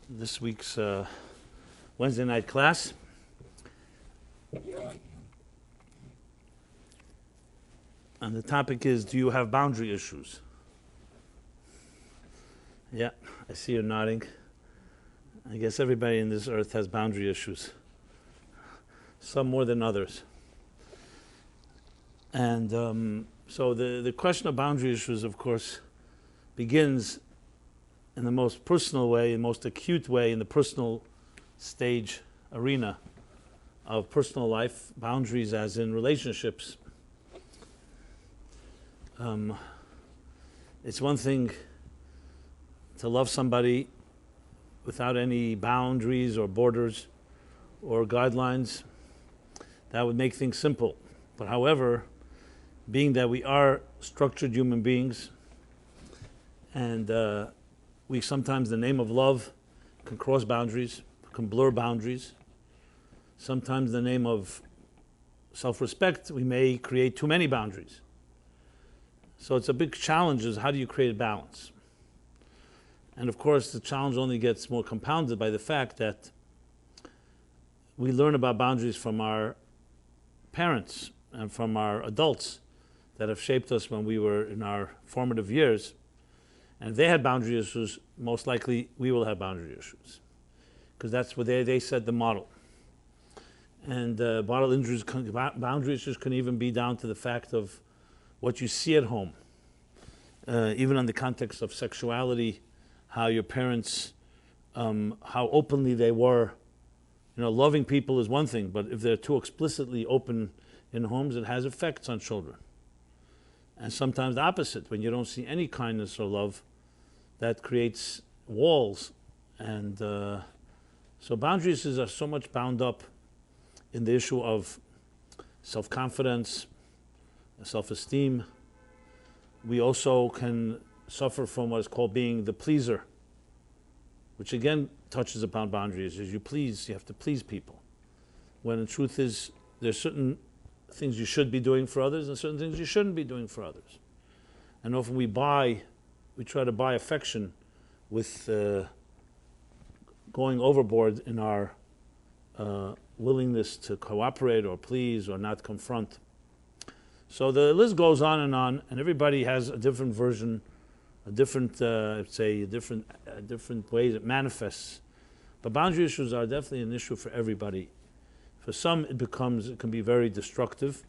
this week's Wednesday night class. And the topic is, do you have boundary issues? Yeah, I see you nodding. I guess everybody in this earth has boundary issues. Some more than others. And so the question of boundary issues, of course, begins in the most personal way, in the most acute way, in the personal stage arena of personal life, boundaries as in relationships. It's one thing to love somebody without any boundaries or borders or guidelines. That would make things simple. But however, being that we are structured human beings, and we sometimes, in the name of love, can cross boundaries, can blur boundaries. Sometimes in the name of self-respect, we may create too many boundaries. So it's a big challenge, is how do you create a balance? And of course, the challenge only gets more compounded by the fact that we learn about boundaries from our parents and from our adults that have shaped us when we were in our formative years. And if they had boundary issues, most likely we will have boundary issues, because that's what they set the model. And boundary issues can even be down to the fact of what you see at home, even in the context of sexuality, how your parents, how openly they were. You know, loving people is one thing, but if they're too explicitly open in homes, it has effects on children. And sometimes the opposite, when you don't see any kindness or love, that creates walls. And so boundary issues are so much bound up in the issue of self-confidence, self-esteem. We also can suffer from what is called being the pleaser, which again touches upon boundaries. As you have to please people. When the truth is, there's certain things you should be doing for others and certain things you shouldn't be doing for others. And often we try to buy affection with going overboard in our willingness to cooperate or please or not confront. So the list goes on, and everybody has a different version, a different ways it manifests. But boundary issues are definitely an issue for everybody. For some, it can be very destructive,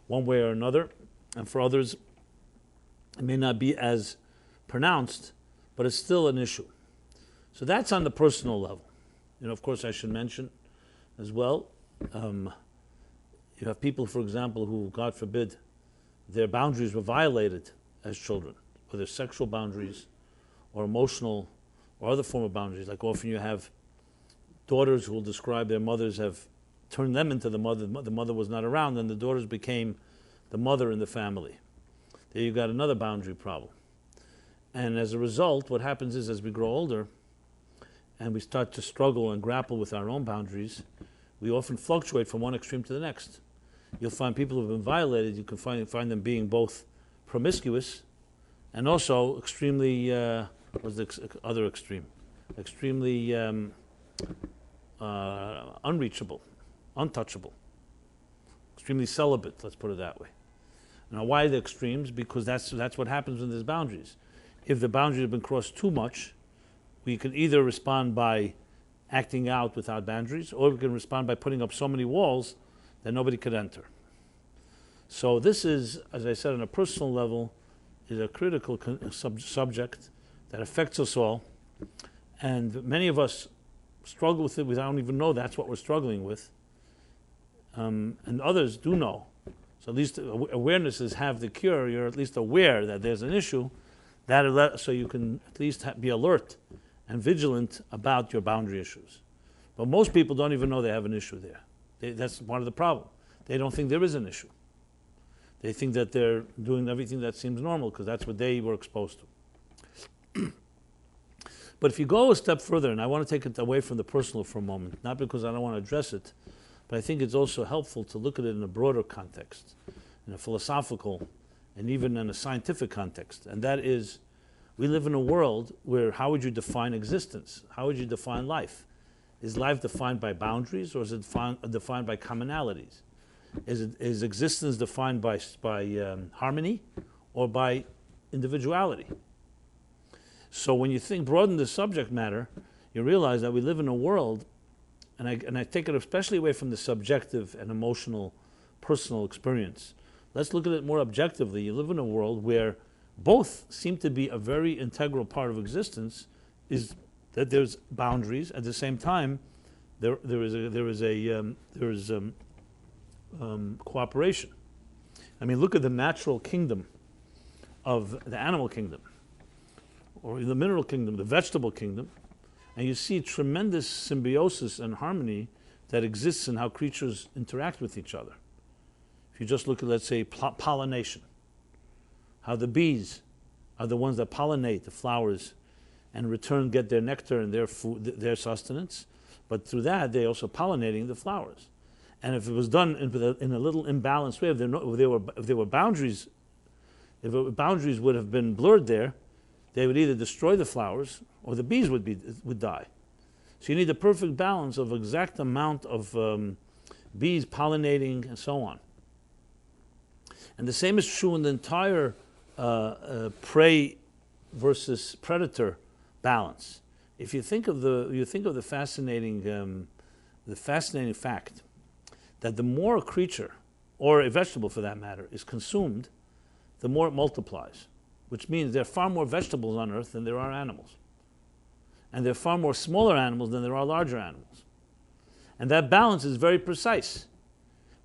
one way or another, and for others, it may not be as pronounced, but it's still an issue. So that's on the personal level. You know, of course, I should mention as well, you have people, for example, who, God forbid, their boundaries were violated as children, whether sexual boundaries or emotional or other form of boundaries. Like often you have daughters who will describe their mothers have turned them into the mother. The mother was not around, and the daughters became the mother in the family. There you got another boundary problem. And as a result, what happens is, as we grow older and we start to struggle and grapple with our own boundaries, we often fluctuate from one extreme to the next. You'll find people who have been violated, you can find them being both promiscuous and also extremely, what's the other extreme? Extremely unreachable, untouchable, extremely celibate, let's put it that way. Now, why the extremes? Because that's what happens when there's boundaries. If the boundaries have been crossed too much, we can either respond by acting out without boundaries, or we can respond by putting up so many walls that nobody could enter. So this is, as I said, on a personal level, is a critical subject that affects us all, and many of us struggle with it. We don't even know that's what we're struggling with, and others do know. So at least awarenesses have the cure. You're at least aware that there's an issue, so you can at least be alert and vigilant about your boundary issues. But most people don't even know they have an issue there. That's part of the problem. They don't think there is an issue. They think that they're doing everything that seems normal because that's what they were exposed to. But if you go a step further, and I want to take it away from the personal for a moment, not because I don't want to address it, but I think it's also helpful to look at it in a broader context, in a philosophical and even in a scientific context. And that is, We live in a world where how would you define existence? How would you define life? Is life defined by boundaries, or is it defined by commonalities? Is existence defined by harmony or by individuality? So when you broaden the subject matter, you realize that we live in a world, and I take it especially away from the subjective and emotional, personal experience. Let's look at it more objectively. You live in a world where both seem to be a very integral part of existence, is that there's boundaries. At the same time, there is cooperation. I mean, look at the natural kingdom of the animal kingdom, or the mineral kingdom, the vegetable kingdom, and you see tremendous symbiosis and harmony that exists in how creatures interact with each other. If you just look at, let's say, pollination, how the bees are the ones that pollinate the flowers and in return get their nectar and their food, their sustenance, but through that they're also pollinating the flowers. And if it was done in a little imbalanced way, if there were boundaries, if boundaries would have been blurred there, they would either destroy the flowers or the bees would die. So you need the perfect balance of exact amount of bees pollinating and so on. And the same is true in the entire prey versus predator balance. If you think of the fascinating fact that the more a creature, or a vegetable for that matter, is consumed, the more it multiplies, which means there are far more vegetables on Earth than there are animals. And there are far more smaller animals than there are larger animals. And that balance is very precise,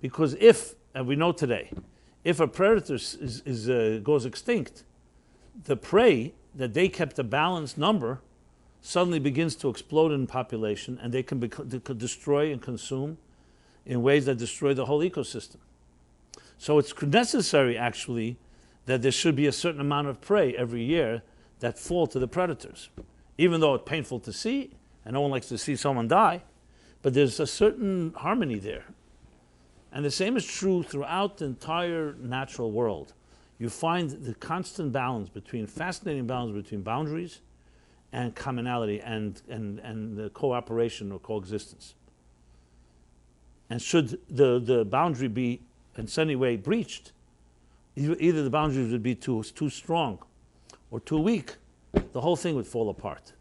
because if, and we know today, if a predator goes extinct, the prey that they kept a balanced number suddenly begins to explode in population, and they can destroy and consume in ways that destroy the whole ecosystem. So it's necessary, actually, that there should be a certain amount of prey every year that fall to the predators. Even though it's painful to see, and no one likes to see someone die, but there's a certain harmony there. And the same is true throughout the entire natural world. You find the constant fascinating balance between boundaries and commonality and the cooperation or coexistence. And should the boundary be in any way breached, either the boundaries would be too strong or too weak, the whole thing would fall apart.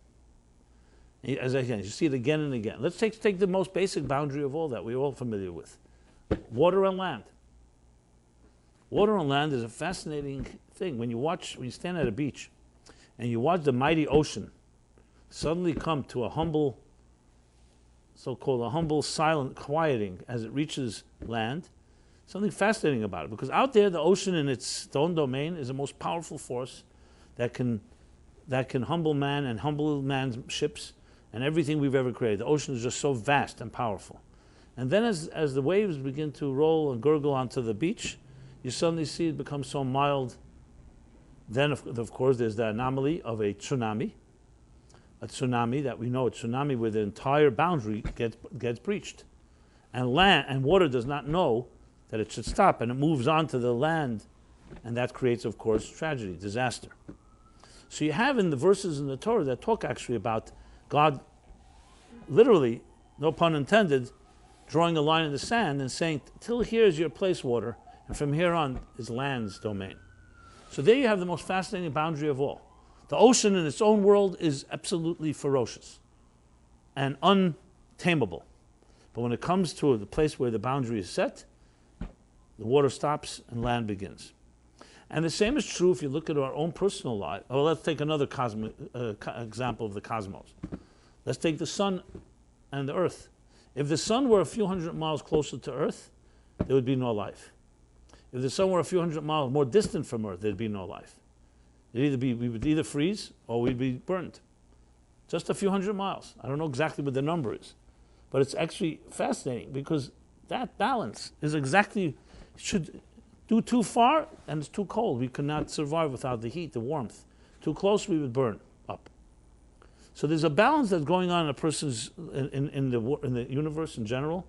As again, you see it again and again. Let's take the most basic boundary of all that we're all familiar with. Water and land. Water and land is a fascinating thing. When you stand at a beach and you watch the mighty ocean suddenly come to a humble, silent quieting as it reaches land, something fascinating about it. Because out there, the ocean in its own domain is the most powerful force that can humble man and humble man's ships and everything we've ever created. The ocean is just so vast and powerful. And then as the waves begin to roll and gurgle onto the beach, you suddenly see it become so mild. Then, of course, there's the anomaly of a tsunami that we know, a tsunami where the entire boundary gets breached. And water does not know that it should stop, and it moves on to the land, and that creates, of course, tragedy, disaster. So you have in the verses in the Torah that talk actually about God literally, no pun intended, drawing a line in the sand and saying, till here is your place, water, and from here on is land's domain. So there you have the most fascinating boundary of all. The ocean in its own world is absolutely ferocious and untamable. But when it comes to the place where the boundary is set, the water stops and land begins. And the same is true if you look at our own personal life. Oh, let's take another example of the cosmos. Let's take the sun and the earth. If the sun were a few hundred miles closer to Earth, there would be no life. If the sun were a few hundred miles more distant from Earth, there'd be no life. We would either freeze or we'd be burned. Just a few hundred miles. I don't know exactly what the number is. But it's actually fascinating because that balance is exactly, should do too far and it's too cold. We could not survive without the heat, the warmth. Too close, we would burn up. So there's a balance that's going on in a person's in the universe in general.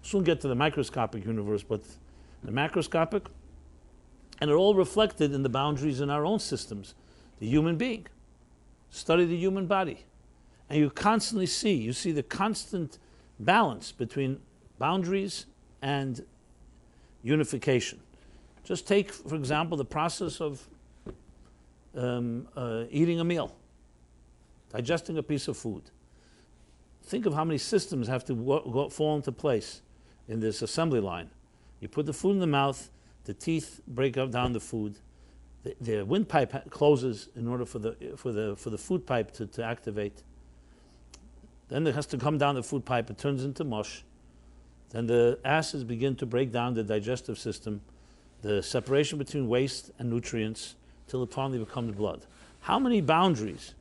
We'll soon get to the microscopic universe, but the macroscopic, and it all reflected in the boundaries in our own systems, the human being. Study the human body. And you constantly see the constant balance between boundaries and unification. Just take, for example, the process of eating a meal, digesting a piece of food. Think of how many systems have to fall into place in this assembly line. You put the food in the mouth, the teeth break up down the food, the windpipe closes in order for the food pipe to activate. Then it has to come down the food pipe, it turns into mush. Then the acids begin to break down the digestive system, the separation between waste and nutrients, till it finally becomes blood. How many boundaries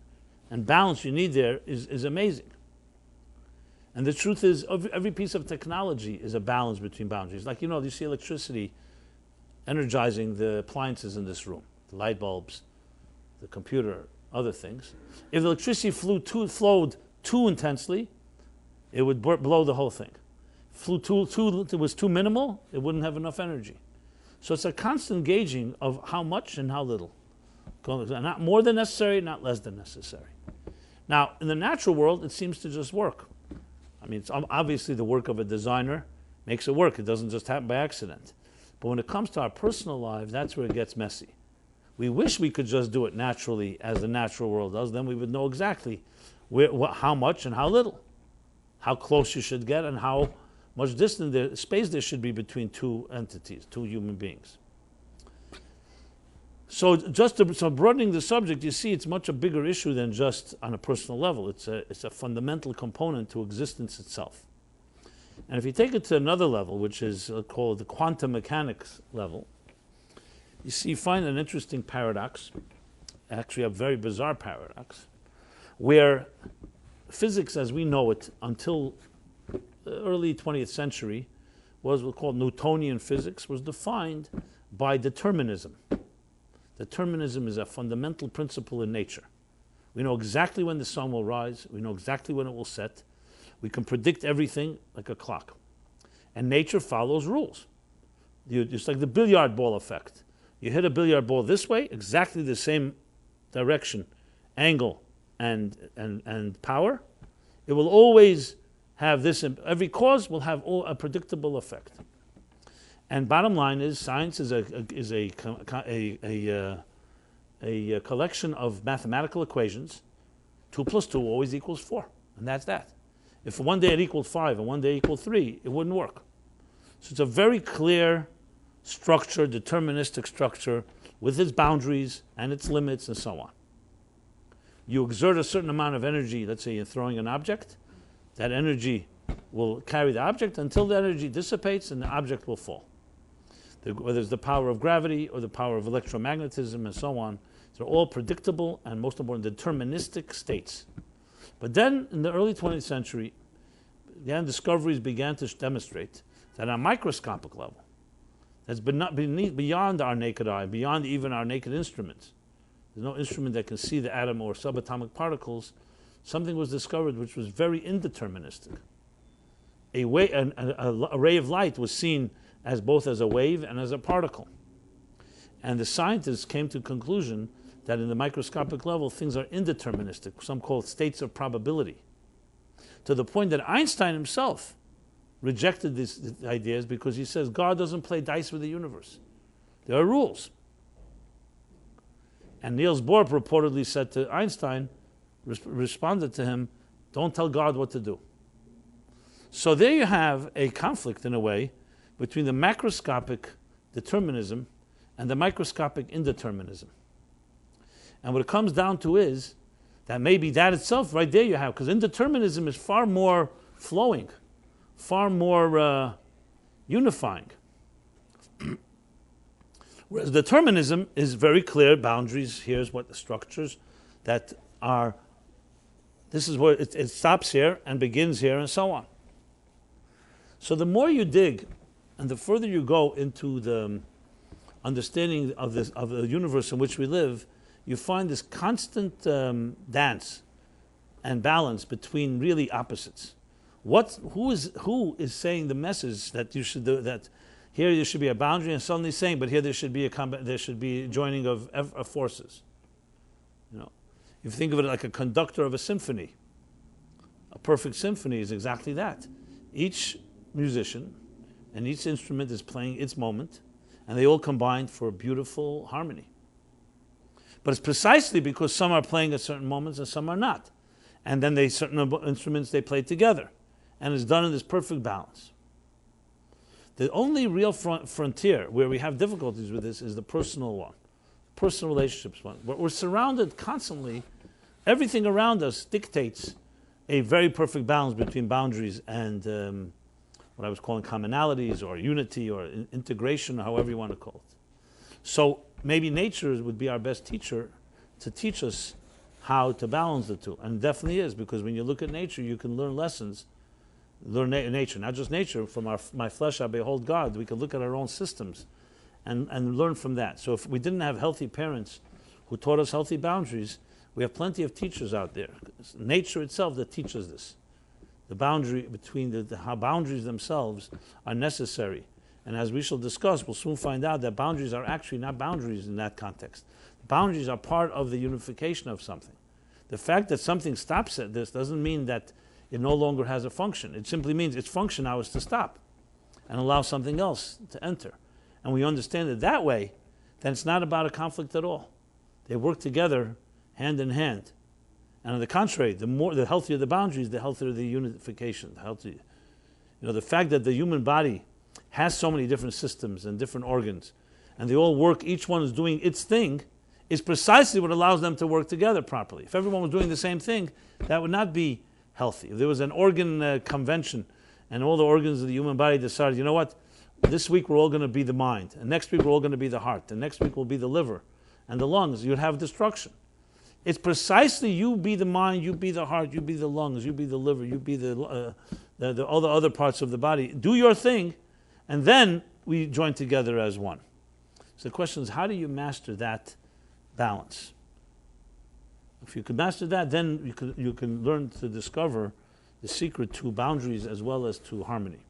and balance you need there is amazing. And the truth is, every piece of technology is a balance between boundaries. Like, you see electricity energizing the appliances in this room, the light bulbs, the computer, other things. If the electricity flowed too intensely, it would blow the whole thing. It was too minimal, it wouldn't have enough energy. So it's a constant gauging of how much and how little. Not more than necessary, not less than necessary. Now, in the natural world, it seems to just work. I mean, it's obviously the work of a designer makes it work. It doesn't just happen by accident. But when it comes to our personal lives, that's where it gets messy. We wish we could just do it naturally as the natural world does. Then we would know exactly how much and how little, how close you should get, and how much space there should be between two entities, two human beings. So broadening the subject, you see it's much a bigger issue than just on a personal level. It's a fundamental component to existence itself. And if you take it to another level, which is called the quantum mechanics level, you find an interesting paradox, actually a very bizarre paradox, where physics as we know it until the early 20th century was what's called Newtonian physics, was defined by determinism. Determinism is a fundamental principle in nature. We know exactly when the sun will rise. We know exactly when it will set. We can predict everything like a clock. And nature follows rules. It's like the billiard ball effect. You hit a billiard ball this way, exactly the same direction, angle, and power. It will always have this. Every cause will have a predictable effect. And bottom line is, science is a collection of mathematical equations. 2 + 2 always equals 4, and that's that. If one day it equaled 5 and one day equaled 3, it wouldn't work. So it's a very clear structure, deterministic structure, with its boundaries and its limits and so on. You exert a certain amount of energy, let's say you're throwing an object, that energy will carry the object until the energy dissipates and the object will fall. Whether it's the power of gravity or the power of electromagnetism and so on, they're all predictable and, most important, deterministic states. But then, in the early 20th century, discoveries began to demonstrate that on a microscopic level, that's beyond our naked eye, beyond even our naked instruments. There's no instrument that can see the atom or subatomic particles. Something was discovered which was very indeterministic. A ray of light was seen as both as a wave and as a particle. And the scientists came to the conclusion that in the microscopic level, things are indeterministic, some call it states of probability, to the point that Einstein himself rejected these ideas because he says God doesn't play dice with the universe. There are rules. And Niels Bohr reportedly said to Einstein, responded to him, don't tell God what to do. So there you have a conflict, in a way, between the macroscopic determinism and the microscopic indeterminism. And what it comes down to is that maybe that itself, right there you have, because indeterminism is far more flowing, far more unifying. Whereas determinism is very clear, boundaries, here's what the structures that are, this is where it stops here and begins here and so on. So the more you dig and the further you go into the understanding of the universe in which we live, you find this constant dance and balance between really opposites. Who is saying the message that you should do that? Here there should be a boundary, and suddenly saying, but here there should be a joining of forces. If you think of it like a conductor of a symphony, a perfect symphony is exactly that. Each musician and each instrument is playing its moment, and they all combine for a beautiful harmony. But it's precisely because some are playing at certain moments and some are not. And then certain instruments they play together. And it's done in this perfect balance. The only real frontier where we have difficulties with this is the personal one. Personal relationships one. But we're surrounded constantly. Everything around us dictates a very perfect balance between boundaries and what I was calling commonalities or unity or integration, or however you want to call it. So maybe nature would be our best teacher to teach us how to balance the two. And it definitely is, because when you look at nature, you can learn lessons. Learn nature, not just nature. From my flesh I behold God. We can look at our own systems and learn from that. So if we didn't have healthy parents who taught us healthy boundaries, we have plenty of teachers out there. It's nature itself that teaches this. The boundary between how boundaries themselves are necessary. And as we shall discuss, we'll soon find out that boundaries are actually not boundaries in that context. Boundaries are part of the unification of something. The fact that something stops at this doesn't mean that it no longer has a function. It simply means its function now is to stop and allow something else to enter. And we understand it that way, then it's not about a conflict at all. They work together hand in hand. And on the contrary, the healthier the boundaries, the healthier the unification. The fact that the human body has so many different systems and different organs, and they all work, each one is doing its thing, is precisely what allows them to work together properly. If everyone was doing the same thing, that would not be healthy. If there was an organ convention and all the organs of the human body decided, you know what, this week we're all going to be the mind, and next week we're all going to be the heart, and next week will be the liver and the lungs, you'd have destruction. It's precisely you be the mind, you be the heart, you be the lungs, you be the liver, you be all the other parts of the body. Do your thing, and then we join together as one. So the question is, how do you master that balance? If you can master that, then you can learn to discover the secret to boundaries as well as to harmony.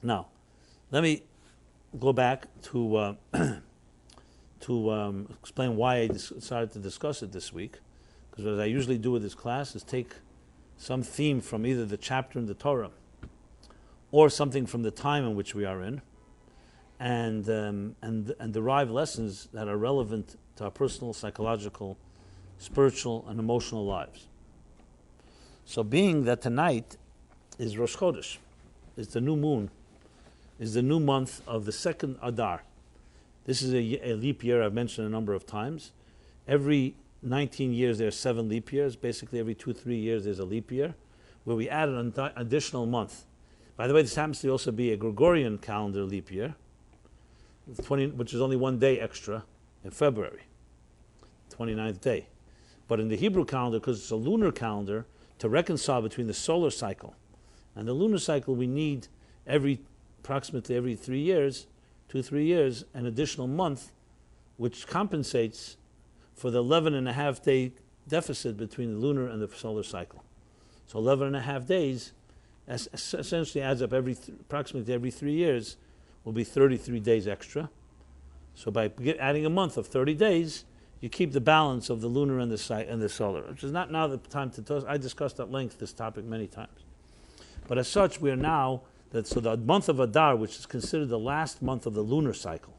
Now, let me go back to explain why I decided to discuss it this week. Because what I usually do with this class is take some theme from either the chapter in the Torah or something from the time in which we are in, and derive lessons that are relevant to our personal, psychological, spiritual, and emotional lives. So being that tonight is Rosh Chodesh, is the new moon, is the new month of the second Adar. This is a leap year I've mentioned a number of times. Every 19 years there are 7 leap years. Basically every 2-3 years there's a leap year where we add an additional month. By the way, this happens to also be a Gregorian calendar leap year, which is only one day extra in February, 29th day. But in the Hebrew calendar, because it's a lunar calendar, to reconcile between the solar cycle and the lunar cycle, we need approximately every 3 years, 2-3 years, an additional month, which compensates for the 11.5 day deficit between the lunar and the solar cycle. So 11.5 days essentially adds up approximately every 3 years, will be 33 days extra. So by adding a month of 30 days, you keep the balance of the lunar and the solar, which is not now the time to talk. I discussed at length this topic many times. But as such, we are now, so the month of Adar, which is considered the last month of the lunar cycle.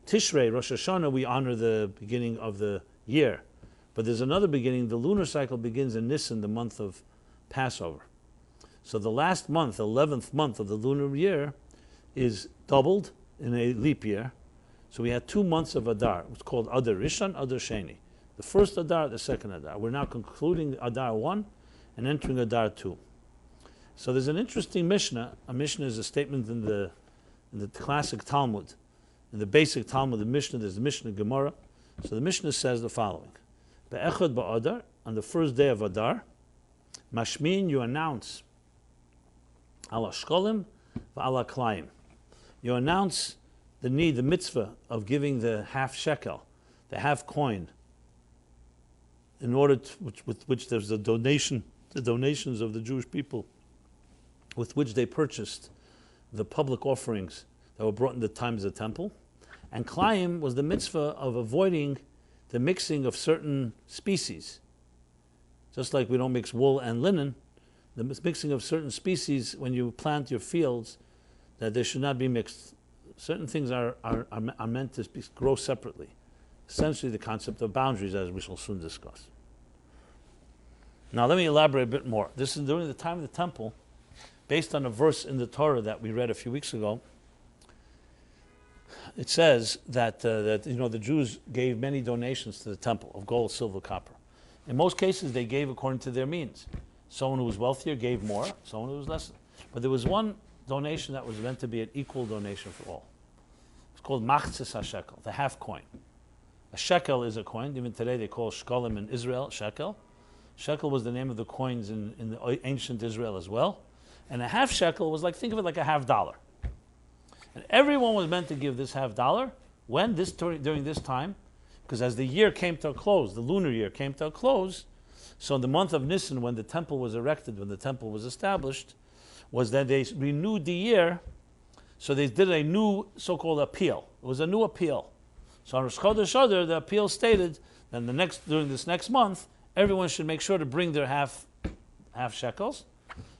Tishrei, Rosh Hashanah, we honor the beginning of the year. But there's another beginning. The lunar cycle begins in Nisan, the month of Passover. So the last month, 11th month of the lunar year, is doubled in a leap year. So we had 2 months of Adar. It's called Adar Rishon, Adar Sheni. The first Adar, the second Adar. We're now concluding Adar 1 and entering Adar 2. So there's an interesting Mishnah. A Mishnah is a statement in the classic Talmud. In the basic Talmud, the Mishnah, there's the Mishnah Gemara. So the Mishnah says the following. Be'echad ba'adar, on the first day of Adar, mashmin, you announce ala shkolim va'ala klayim. You announce the mitzvah of giving the half shekel, the half coin, in order with which there's the donations of the Jewish people, with which they purchased the public offerings that were brought in the times of the temple. And klayim was the mitzvah of avoiding the mixing of certain species. Just like we don't mix wool and linen, the mixing of certain species when you plant your fields, that they should not be mixed. Certain things are meant to grow separately. Essentially the concept of boundaries, as we shall soon discuss. Now let me elaborate a bit more. This is during the time of the temple, based on a verse in the Torah that we read a few weeks ago. It says that the Jews gave many donations to the temple of gold, silver, copper. In most cases, they gave according to their means. Someone who was wealthier gave more, someone who was less. But there was one donation that was meant to be an equal donation for all. It's called machzis shekel, the half coin. A shekel is a coin. Even today they call shkolim in Israel shekel. Shekel was the name of the coins in the ancient Israel as well. And a half shekel was think of it like a $50. And everyone was meant to give this $50 during this time, because as the year came to a close, the lunar year came to a close, so in the month of Nisan, when the temple was erected, when the temple was established, was that they renewed the year, so they did a new so-called appeal. It was a new appeal. So on Rosh Chodesh Adar, the appeal stated that during this next month, everyone should make sure to bring their half shekels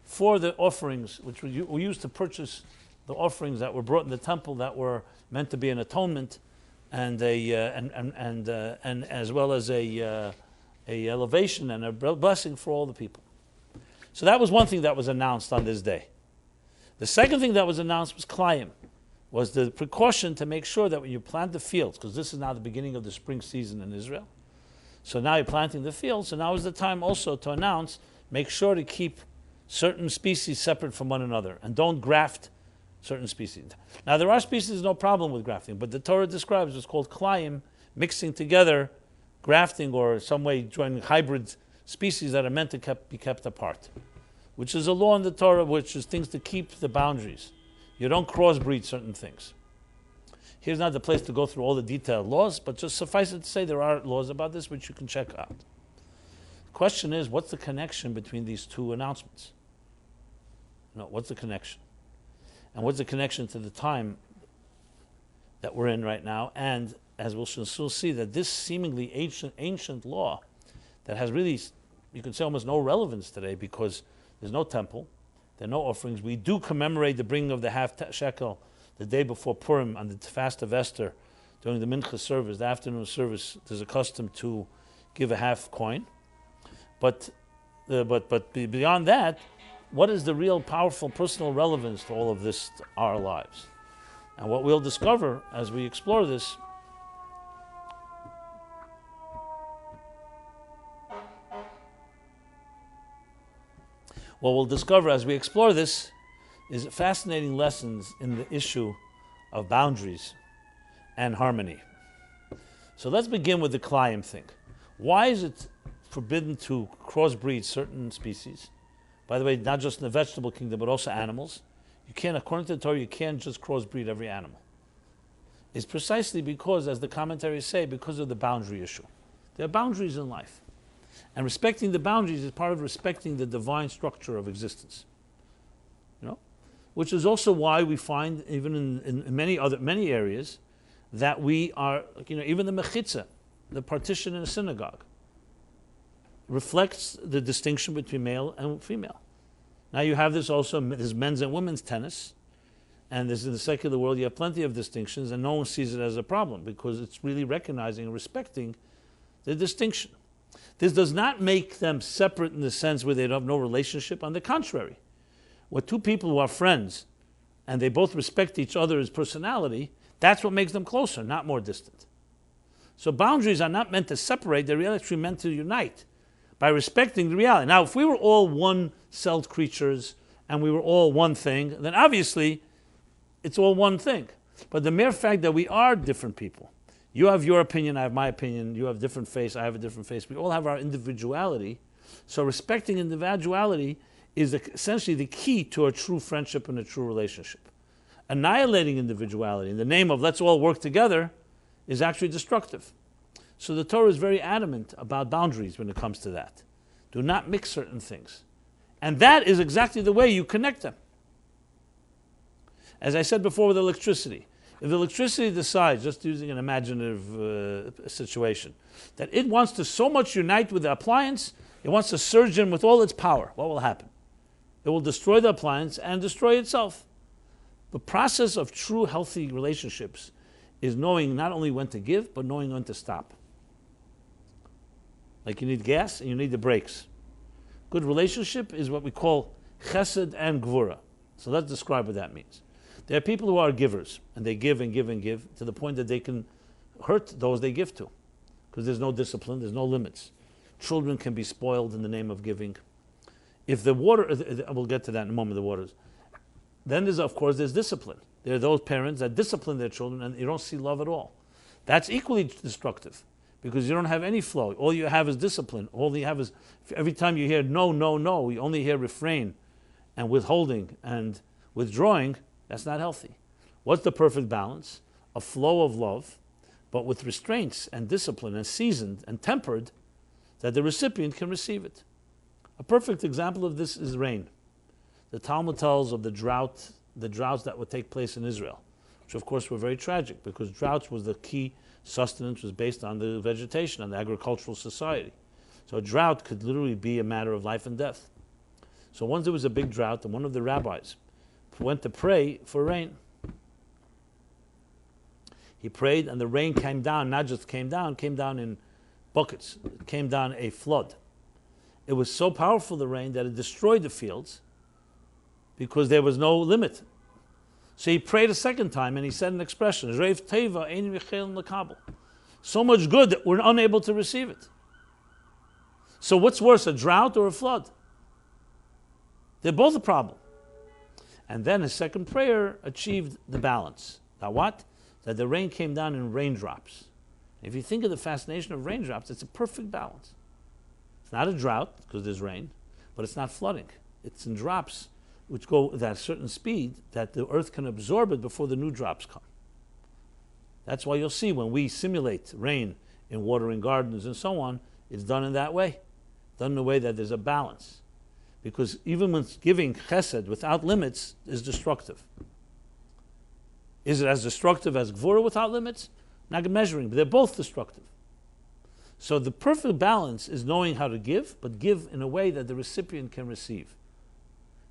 for the offerings, which we used to purchase the offerings that were brought in the temple that were meant to be an atonement and as well as a elevation and a blessing for all the people. So that was one thing that was announced on this day. The second thing that was announced was klayim, was the precaution to make sure that when you plant the fields, because this is now the beginning of the spring season in Israel, so now you're planting the fields, so now is the time also to announce, make sure to keep certain species separate from one another, and don't graft certain species. Now there are species, no problem with grafting, but the Torah describes what's called klayim, mixing together, grafting, or some way joining hybrid species that are meant to be kept apart, which is a law in the Torah, which is things to keep the boundaries. You don't crossbreed certain things. Here's not the place to go through all the detailed laws, but just suffice it to say there are laws about this which you can check out. The question is, what's the connection between these two announcements? What's the connection? And what's the connection to the time that we're in right now? And as we'll soon see, that this seemingly ancient law that has really, you can say, almost no relevance today, because there's no temple, there are no offerings. We do commemorate the bringing of the half shekel the day before Purim on the fast of Esther. During the mincha service, the afternoon service, there's a custom to give a half coin. But beyond that, what is the real powerful personal relevance to all of this, to our lives? And what we'll discover as we explore this is fascinating lessons in the issue of boundaries and harmony. So let's begin with the klayim thing. Why is it forbidden to crossbreed certain species? By the way, not just in the vegetable kingdom, but also animals. You can't, according to the Torah, you can't just crossbreed every animal. It's precisely because, as the commentaries say, because of the boundary issue. There are boundaries in life. And respecting the boundaries is part of respecting the divine structure of existence. Which is also why we find, even in many areas, that we are, even the mechitza, the partition in a synagogue, reflects the distinction between male and female. Now you have this also, there's men's and women's tennis, and there's in the secular world you have plenty of distinctions, and no one sees it as a problem, because it's really recognizing and respecting the distinction. This does not make them separate in the sense where they have no relationship. On the contrary, with two people who are friends, and they both respect each other's personality, that's what makes them closer, not more distant. So boundaries are not meant to separate, they're actually meant to unite by respecting the reality. Now, if we were all one-celled creatures and we were all one thing, then obviously it's all one thing. But the mere fact that we are different people, you have your opinion, I have my opinion, you have a different face, I have a different face, we all have our individuality. So respecting individuality is essentially the key to a true friendship and a true relationship. Annihilating individuality in the name of let's all work together is actually destructive. So the Torah is very adamant about boundaries when it comes to that. Do not mix certain things. And that is exactly the way you connect them. As I said before with electricity, If electricity decides, just using an imaginative situation, that it wants to so much unite with the appliance, it wants to surge in with all its power, what will happen? It will destroy the appliance and destroy itself. The process of true healthy relationships is knowing not only when to give, but knowing when to stop. Like you need gas and you need the brakes. Good relationship is what we call chesed and gvura. So let's describe what that means. There are people who are givers, and they give and give and give to the point that they can hurt those they give to, because there's no discipline, there's no limits. Children can be spoiled in the name of giving. If the water, we'll get to that in a moment, the waters. Then there's discipline. There are those parents that discipline their children and you don't see love at all. That's equally destructive because you don't have any flow. All you have is discipline. All you have is, every time you hear no, no, no, you only hear refrain and withholding and withdrawing. That's not healthy. What's the perfect balance? A flow of love, but with restraints and discipline and seasoned and tempered, that the recipient can receive it. A perfect example of this is rain. The Talmud tells of the droughts that would take place in Israel, which of course were very tragic because droughts was the key sustenance, was based on the vegetation, on the agricultural society. So a drought could literally be a matter of life and death. So once there was a big drought, and one of the rabbis went to pray for rain. He prayed and the rain came down, not just came down in buckets. It came down a flood. It was so powerful, the rain, that it destroyed the fields because there was no limit. So he prayed a second time and he said an expression, Reiv teva ein michel l'kabel. So much good that we're unable to receive it. So what's worse, a drought or a flood? They're both a problem. And then his second prayer achieved the balance. Now what? That the rain came down in raindrops. If you think of the fascination of raindrops, it's a perfect balance. It's not a drought, because there's rain, but it's not flooding. It's in drops which go at a certain speed that the earth can absorb it before the new drops come. That's why you'll see when we simulate rain in watering gardens and so on, it's done in that way. Done in a way that there's a balance. Because even when giving chesed without limits is destructive. Is it as destructive as gvura without limits? Not measuring, but they're both destructive. So the perfect balance is knowing how to give, but give in a way that the recipient can receive.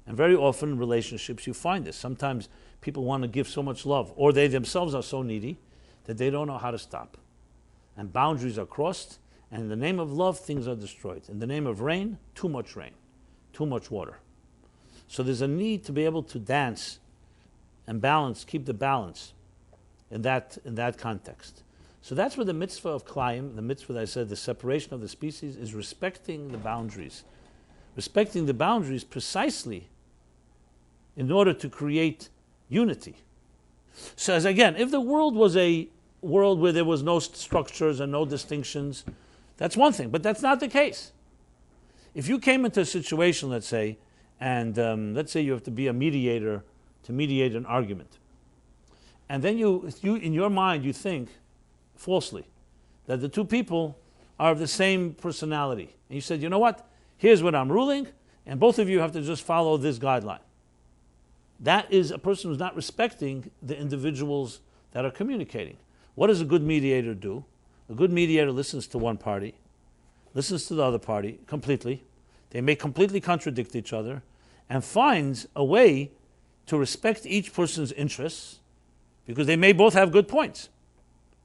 And very often in relationships you find this. Sometimes people want to give so much love, or they themselves are so needy that they don't know how to stop. And boundaries are crossed, and in the name of love, things are destroyed. In the name of rain, too much water. So there's a need to be able to dance and balance, keep the balance in that context. So that's where the mitzvah of Klayim, the mitzvah that I said, the separation of the species, is respecting the boundaries. Respecting the boundaries precisely in order to create unity. So as again, if the world was a world where there was no structures and no distinctions, that's one thing, but that's not the case. If you came into a situation, let's say, and let's say you have to be a mediator to mediate an argument, and then you in your mind you think, falsely, that the two people are of the same personality, and you said, you know what, here's what I'm ruling, and both of you have to just follow this guideline. That is a person who's not respecting the individuals that are communicating. What does a good mediator do? A good mediator listens to one party, listens to the other party completely. They may completely contradict each other, and finds a way to respect each person's interests, because they may both have good points.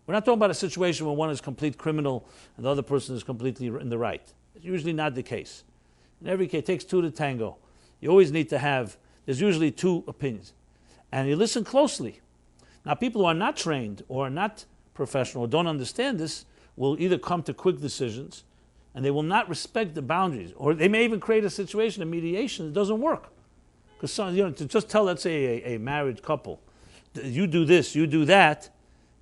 We're not talking about a situation where one is complete criminal and the other person is completely in the right. It's usually not the case. In every case, it takes two to tango. You always need to have, there's usually two opinions. And you listen closely. Now, people who are not trained or are not professional or don't understand this will either come to quick decisions and they will not respect the boundaries. Or they may even create a situation of mediation that doesn't work. Because to just tell, let's say, a married couple, you do this, you do that,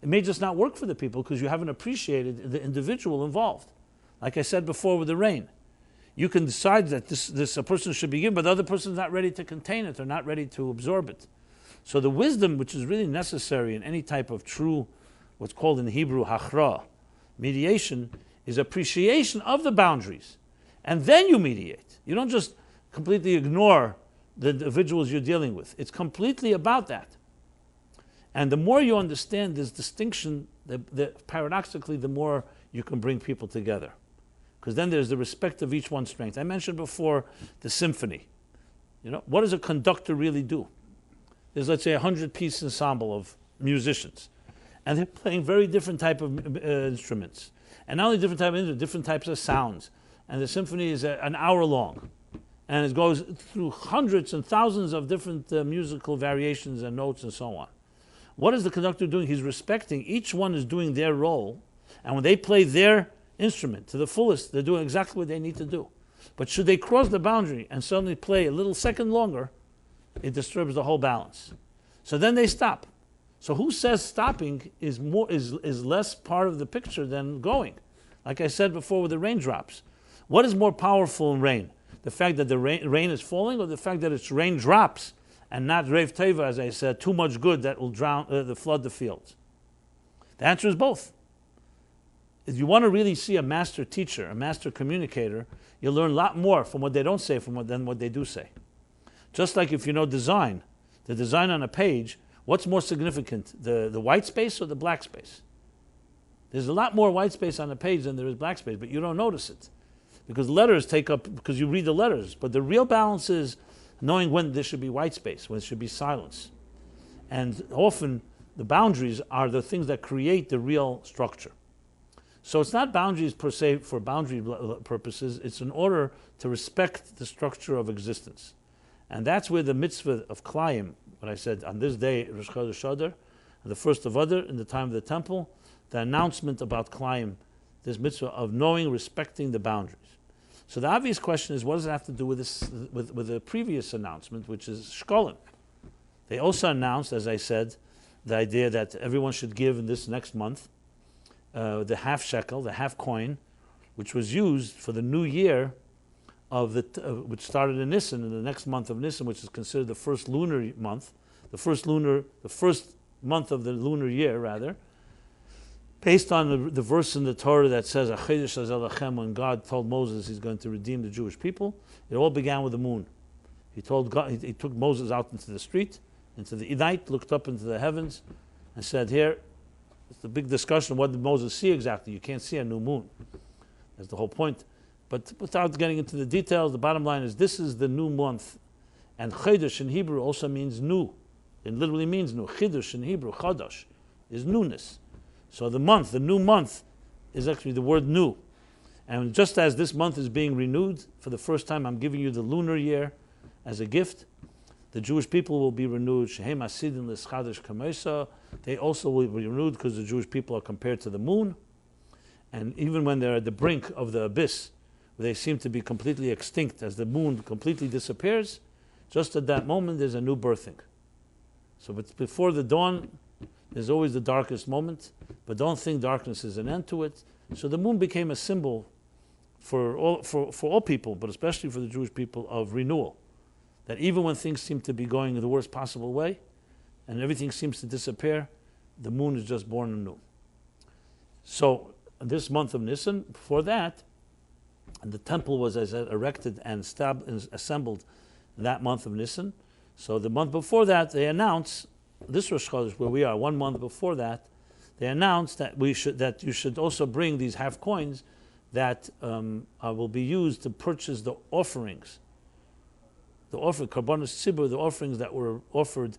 it may just not work for the people because you haven't appreciated the individual involved. Like I said before with the rain. You can decide that this a person should be given, but the other person is not ready to contain it or not ready to absorb it. So the wisdom which is really necessary in any type of true, what's called in Hebrew, hachra, mediation, is appreciation of the boundaries. And then you mediate. You don't just completely ignore the individuals you're dealing with. It's completely about that. And the more you understand this distinction, paradoxically, the more you can bring people together. Because then there's the respect of each one's strength. I mentioned before the symphony. What does a conductor really do? There's, let's say, 100-piece ensemble of musicians. And they're playing very different type of instruments. And not only different type of instruments, different types of sounds. And the symphony is an hour long. And it goes through hundreds and thousands of different musical variations and notes and so on. What is the conductor doing? He's respecting, each one is doing their role. And when they play their instrument to the fullest, they're doing exactly what they need to do. But should they cross the boundary and suddenly play a little second longer, it disturbs the whole balance. So then they stop. So who says stopping is less part of the picture than going? Like I said before with the raindrops. What is more powerful in rain? The fact that the rain is falling, or the fact that it's raindrops and not Rev Teva, as I said, too much good that will flood the fields? The answer is both. If you want to really see a master teacher, a master communicator, you'll learn a lot more from what they don't say than what they do say. Just like if you know design, the design on a page, what's more significant, the white space or the black space? There's a lot more white space on the page than there is black space, but you don't notice it. Because letters take up, because you read the letters. But the real balance is knowing when there should be white space, when there should be silence. And often the boundaries are the things that create the real structure. So it's not boundaries per se for boundary purposes, it's in order to respect the structure of existence. And that's where the mitzvah of Klayim, what I said, on this day, Rosh Chodesh Adar, the first of Adar, in the time of the temple, the announcement about Klayim, this mitzvah of knowing, respecting the boundaries. So the obvious question is, what does it have to do with this, with the previous announcement, which is shekelim? They also announced, as I said, the idea that everyone should give in this next month the half shekel, the half coin, which was used for the new year of which started in Nisan, in the next month of Nisan, which is considered the first lunar month, the first month of the lunar year, rather. Based on the verse in the Torah that says, when God told Moses he's going to redeem the Jewish people, it all began with the moon. He told God, he took Moses out into the street, into the night, looked up into the heavens, and said, here, it's a big discussion, what did Moses see exactly? You can't see a new moon. That's the whole point. But without getting into the details, the bottom line is this is the new month. And Chodesh in Hebrew also means new. It literally means new. Chidush in Hebrew, Chodesh, is newness. So the new month, is actually the word new. And just as this month is being renewed, for the first time I'm giving you the lunar year as a gift, the Jewish people will be renewed. Shehem Asidin L'Schadesh Kamesa. They also will be renewed because the Jewish people are compared to the moon. And even when they're at the brink of the abyss, where they seem to be completely extinct, as the moon completely disappears, just at that moment there's a new birthing. So before the dawn, there's always the darkest moment, but don't think darkness is an end to it. So the moon became a symbol for all people, but especially for the Jewish people, of renewal. That even when things seem to be going the worst possible way, and everything seems to disappear, the moon is just born anew. So this month of Nisan, before that, and the temple was, as I said, erected and assembled that month of Nisan. So the month before that, they announced, this Rosh Chodesh, where we are, 1 month before that, they announced that you should also bring these half coins that will be used to purchase the offerings. The Karbanos Tzibur, the offerings that were offered,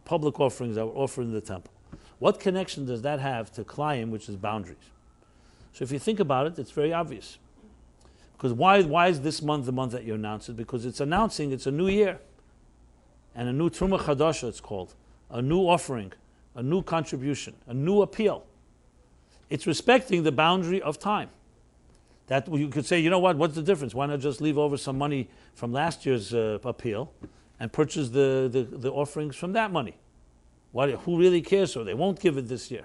public offerings that were offered in the temple. What connection does that have to Klayim, which is boundaries? So if you think about it, it's very obvious. Because why is this month the month that you announce it? Because it's announcing it's a new year. And a new Truma Chadasha, it's called. A new offering, a new contribution, a new appeal. It's respecting the boundary of time. That you could say, you know what's the difference? Why not just leave over some money from last year's appeal and purchase the offerings from that money? Who really cares? So they won't give it this year.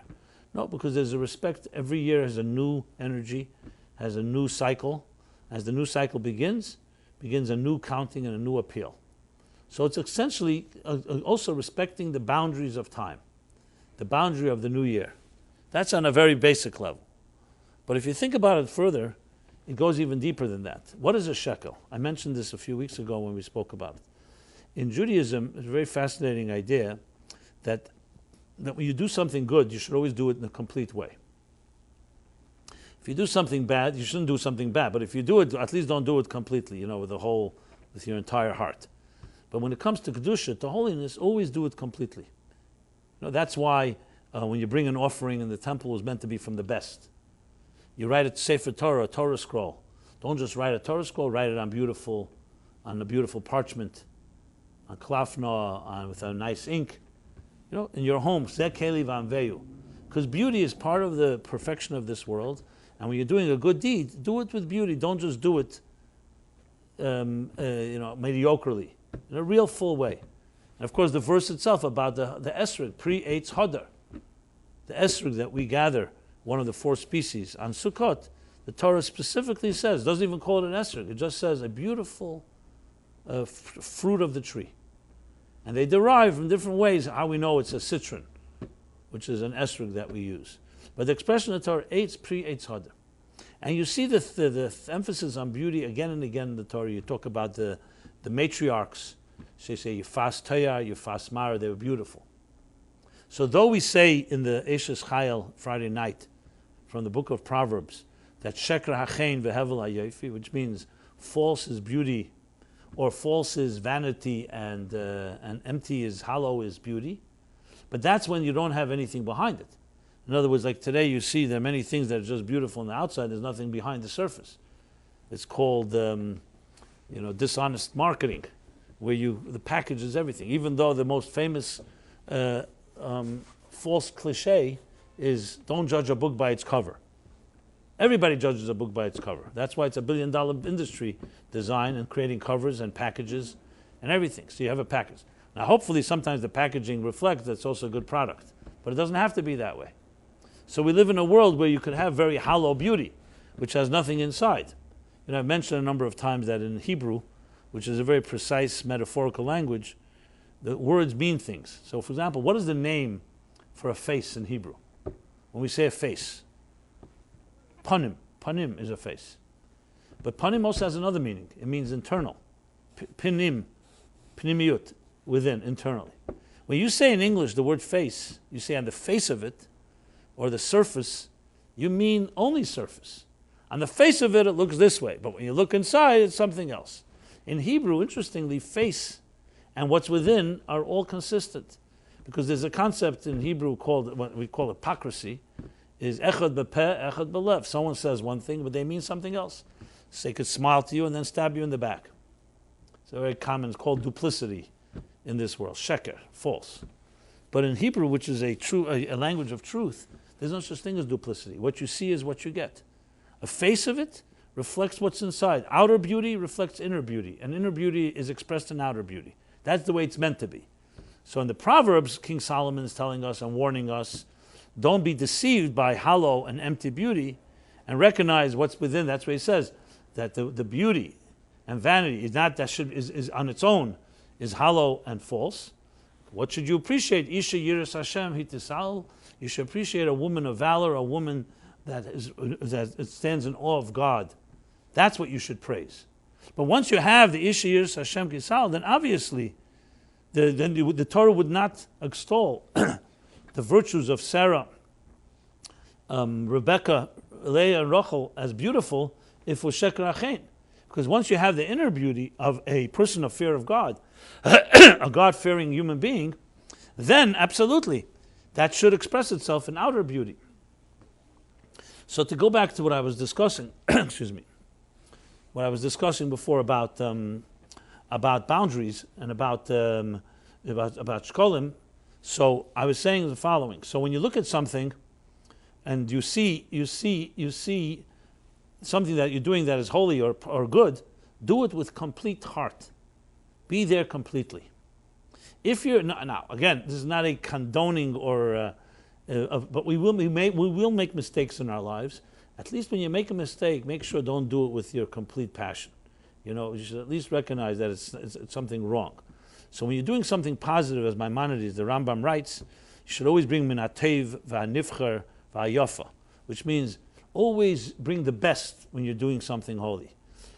No, because there's a respect. Every year has a new energy, has a new cycle. As the new cycle begins a new counting and a new appeal. So it's essentially also respecting the boundaries of time, the boundary of the new year. That's on a very basic level. But if you think about it further, it goes even deeper than that. What is a shekel? I mentioned this a few weeks ago when we spoke about it. In Judaism, it's a very fascinating idea that that when you do something good, you should always do it in a complete way. If you do something bad, you shouldn't do something bad. But if you do it, at least don't do it completely, with your entire heart. But when it comes to Kedusha, to holiness, always do it completely. That's why when you bring an offering in the temple, it was meant to be from the best. You write a Sefer Torah, a Torah scroll. Don't just write a Torah scroll, write it on a beautiful parchment, on klafna, with a nice ink. In your home, because beauty is part of the perfection of this world. And when you're doing a good deed, do it with beauty. Don't just do it, mediocrely, in a real full way. And of course, the verse itself about the esrog, pre-eitz hadar, the esrog that we gather, one of the 4 species on Sukkot, the Torah specifically says, doesn't even call it an esrog. It just says a beautiful fruit of the tree. And they derive from different ways how we know it's a citron, which is an esrog that we use. But the expression of the Torah, eitz, pre-eitz hadar. And you see the emphasis on beauty again and again in the Torah. You talk about the matriarchs. So you say, Yifas Tayar, Yifas Mara, they were beautiful. So though we say in the Eshes Chayil Friday night, from the book of Proverbs, that Sheker Hachein Vehevel HaYofi, which means false is beauty, or false is vanity, and empty is hollow is beauty. But that's when you don't have anything behind it. In other words, like today you see there are many things that are just beautiful on the outside, there's nothing behind the surface. It's called dishonest marketing, where the package is everything. Even though the most famous false cliche is don't judge a book by its cover. Everybody judges a book by its cover. That's why it's $1 billion industry, design and creating covers and packages and everything. So you have a package. Now hopefully sometimes the packaging reflects that it's also a good product, but it doesn't have to be that way. So we live in a world where you could have very hollow beauty, which has nothing inside. I've mentioned a number of times that in Hebrew, which is a very precise metaphorical language, the words mean things. So for example, what is the name for a face in Hebrew? When we say a face, panim. Panim is a face. But panim also has another meaning. It means internal. Pinim, pinimiyut, within, internally. When you say in English the word face, you say on the face of it, or the surface, you mean only surface. On the face of it, it looks this way. But when you look inside, it's something else. In Hebrew, interestingly, face and what's within are all consistent. Because there's a concept in Hebrew called, what we call hypocrisy, is echad bepeh, echad belev. Someone says one thing, but they mean something else. So they could smile to you and then stab you in the back. It's very common, it's called duplicity in this world. Sheker, false. But in Hebrew, which is a language of truth, there's no such thing as duplicity. What you see is what you get. A face of it reflects what's inside. Outer beauty reflects inner beauty, and inner beauty is expressed in outer beauty. That's the way it's meant to be. So in the Proverbs, King Solomon is telling us and warning us, don't be deceived by hollow and empty beauty, and recognize what's within. That's what he says, that the beauty and vanity is not is on its own is hollow and false. What should you appreciate? Isha Yiras Hashem Hitisal. You should appreciate a woman of valor, a woman that stands in awe of God. That's what you should praise. But once you have the Isha Yiras Hashem Kisal, then obviously the Torah would not extol the virtues of Sarah, Rebecca, Leah, and Rachel as beautiful if it was Sheker Achein. Because once you have the inner beauty of a person of fear of God, a God-fearing human being, then absolutely, that should express itself in outer beauty. So to go back to what I was discussing, excuse me, what I was discussing before about boundaries and about shkolim. So I was saying the following. So when you look at something, and you see something that you're doing that is holy or good, do it with complete heart. Be there completely. If you're now again, this is not a condoning but we will make mistakes in our lives. At least when you make a mistake, make sure don't do it with your complete passion. You should at least recognize that it's something wrong. So when you're doing something positive, as Maimonides, the Rambam writes, you should always bring minatev va'nifcher va'yafa, which means always bring the best when you're doing something holy.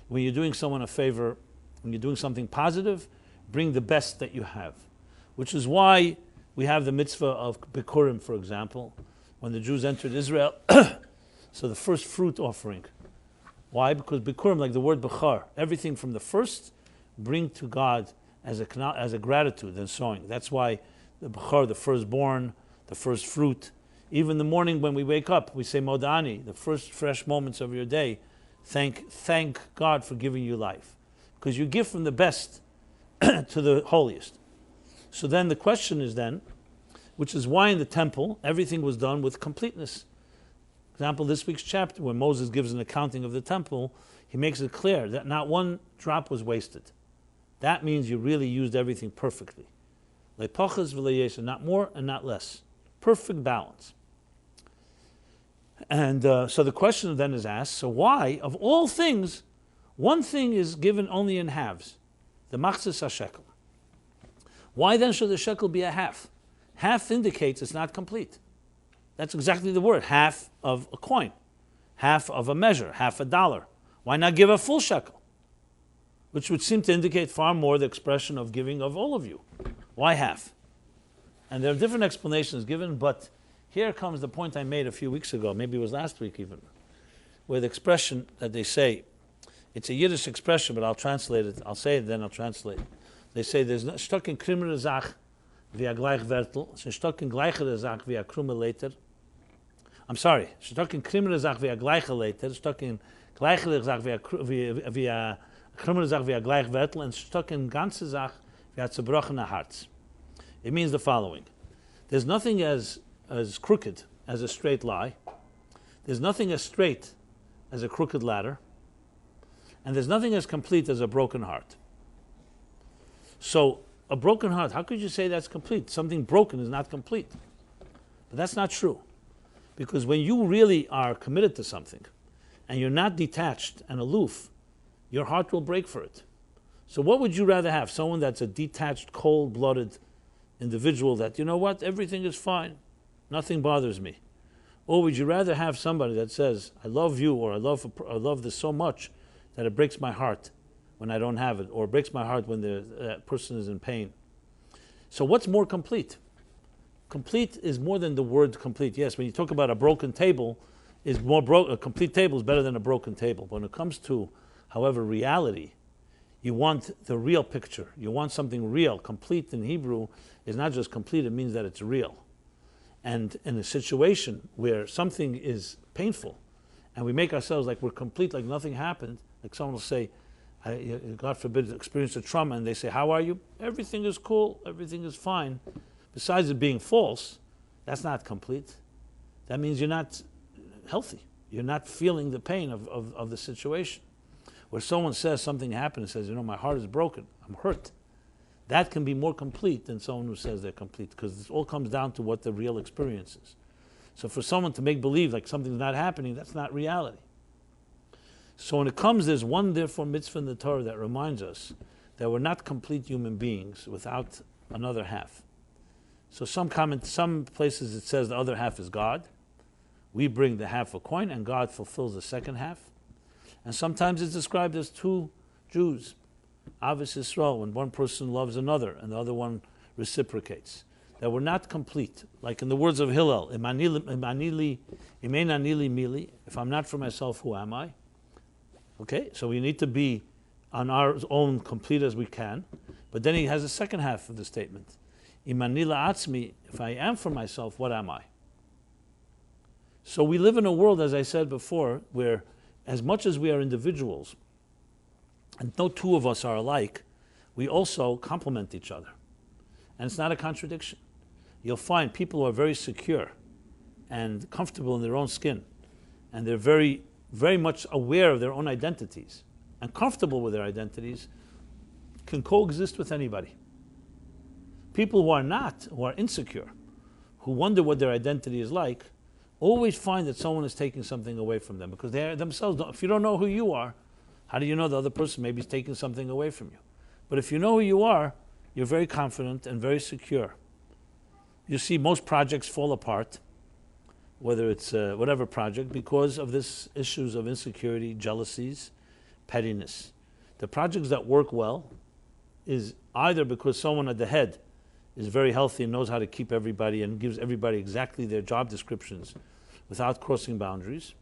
When you're doing someone a favor, when you're doing something positive, bring the best that you have. Which is why We have the mitzvah of Bikurim, for example, when the Jews entered Israel. So the first fruit offering. Why? Because Bikurim, like the word Bechar, everything from the first, bring to God as a gratitude and sowing. That's why the Bechar, the firstborn, the first fruit. Even the morning when we wake up, we say Modani, the first fresh moments of your day. Thank God for giving you life. Because you give from the best to the holiest. So then the question is then, which is why in the temple everything was done with completeness. For example, this week's chapter, when Moses gives an accounting of the temple, he makes it clear that not one drop was wasted. That means you really used everything perfectly. Le'pachas v'le'yesha, not more and not less. Perfect balance. And so the question then is asked, so why, of all things, one thing is given only in halves, the machzis shekel. Why then should the shekel be a half? Half indicates it's not complete. That's exactly the word, half of a coin, half of a measure, half a dollar. Why not give a full shekel? Which would seem to indicate far more the expression of giving of all of you. Why half? And there are different explanations given, but here comes the point I made a few weeks ago, maybe it was last week even, where the expression that they say, it's a Yiddish expression, but I'll translate it. I'll say it, then I'll translate it. They say there's no stuck in krimere zach via gleich wertel, so stuck in gleichere zach via krumme later. I'm sorry, stuck in krimere zach via gleiche later, stuck in gleichere zach via krumme zach via gleich wertel, and stuck in ganze zach via zerbrochene Herz. It means the following: there's nothing as crooked as a straight lie. There's nothing as straight as a crooked ladder. And there's nothing as complete as a broken heart. So, a broken heart, how could you say that's complete? Something broken is not complete. But that's not true. Because when you really are committed to something, and you're not detached and aloof, your heart will break for it. So what would you rather have? Someone that's a detached, cold-blooded individual that, you know what, everything is fine, nothing bothers me. Or would you rather have somebody that says, I love you, or I love this so much that it breaks my heart when I don't have it, or it breaks my heart when the person is in pain. So what's more complete? Complete is more than the word complete. Yes, when you talk about a broken table, a complete table is better than a broken table. But when it comes to, however, reality, you want the real picture. You want something real. Complete in Hebrew is not just complete, it means that it's real. And in a situation where something is painful, and we make ourselves like we're complete, like nothing happened, like someone will say, God forbid, experience a trauma, and they say, how are you? Everything is cool, everything is fine. Besides it being false, that's not complete. That means you're not healthy. You're not feeling the pain of the situation. Where someone says something happened and says, you know, my heart is broken, I'm hurt. That can be more complete than someone who says they're complete, because it all comes down to what the real experience is. So for someone to make believe like something's not happening, that's not reality. So when it comes, there's one, therefore, mitzvah in the Torah that reminds us that we're not complete human beings without another half. So some places it says the other half is God. We bring the half a coin, and God fulfills the second half. And sometimes it's described as two Jews, Avis Yisrael, when one person loves another and the other one reciprocates. That we're not complete. Like in the words of Hillel, if I'm not for myself, who am I? Okay, so we need to be on our own complete as we can. But then he has a second half of the statement. Imanila atzmi, if I am for myself, what am I? So we live in a world, as I said before, where as much as we are individuals, and no two of us are alike, we also complement each other. And it's not a contradiction. You'll find people who are very secure and comfortable in their own skin, and they're very, very much aware of their own identities and comfortable with their identities, can coexist with anybody. People who are not, who are insecure, who wonder what their identity is like, always find that someone is taking something away from them, because they themselves, if you don't know who you are, how do you know the other person maybe is taking something away from you? But if you know who you are, you're very confident and very secure. You see most projects fall apart, whether it's whatever project, because of this issues of insecurity, jealousies, pettiness. The projects that work well is either because someone at the head is very healthy and knows how to keep everybody and gives everybody exactly their job descriptions without crossing boundaries.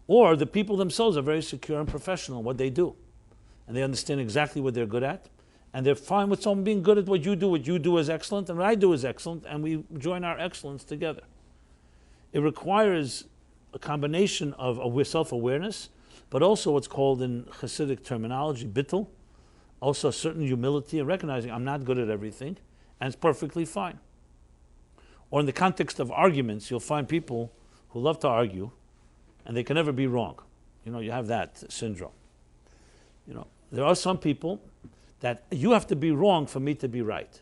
Or the people themselves are very secure and professional in what they do. And they understand exactly what they're good at. And they're fine with someone being good at what you do is excellent, and what I do is excellent, and we join our excellence together. It requires a combination of self-awareness, but also what's called in Hasidic terminology, bittul, also a certain humility and recognizing I'm not good at everything, and it's perfectly fine. Or in the context of arguments, you'll find people who love to argue, and they can never be wrong. You have that syndrome. There are some people that you have to be wrong for me to be right.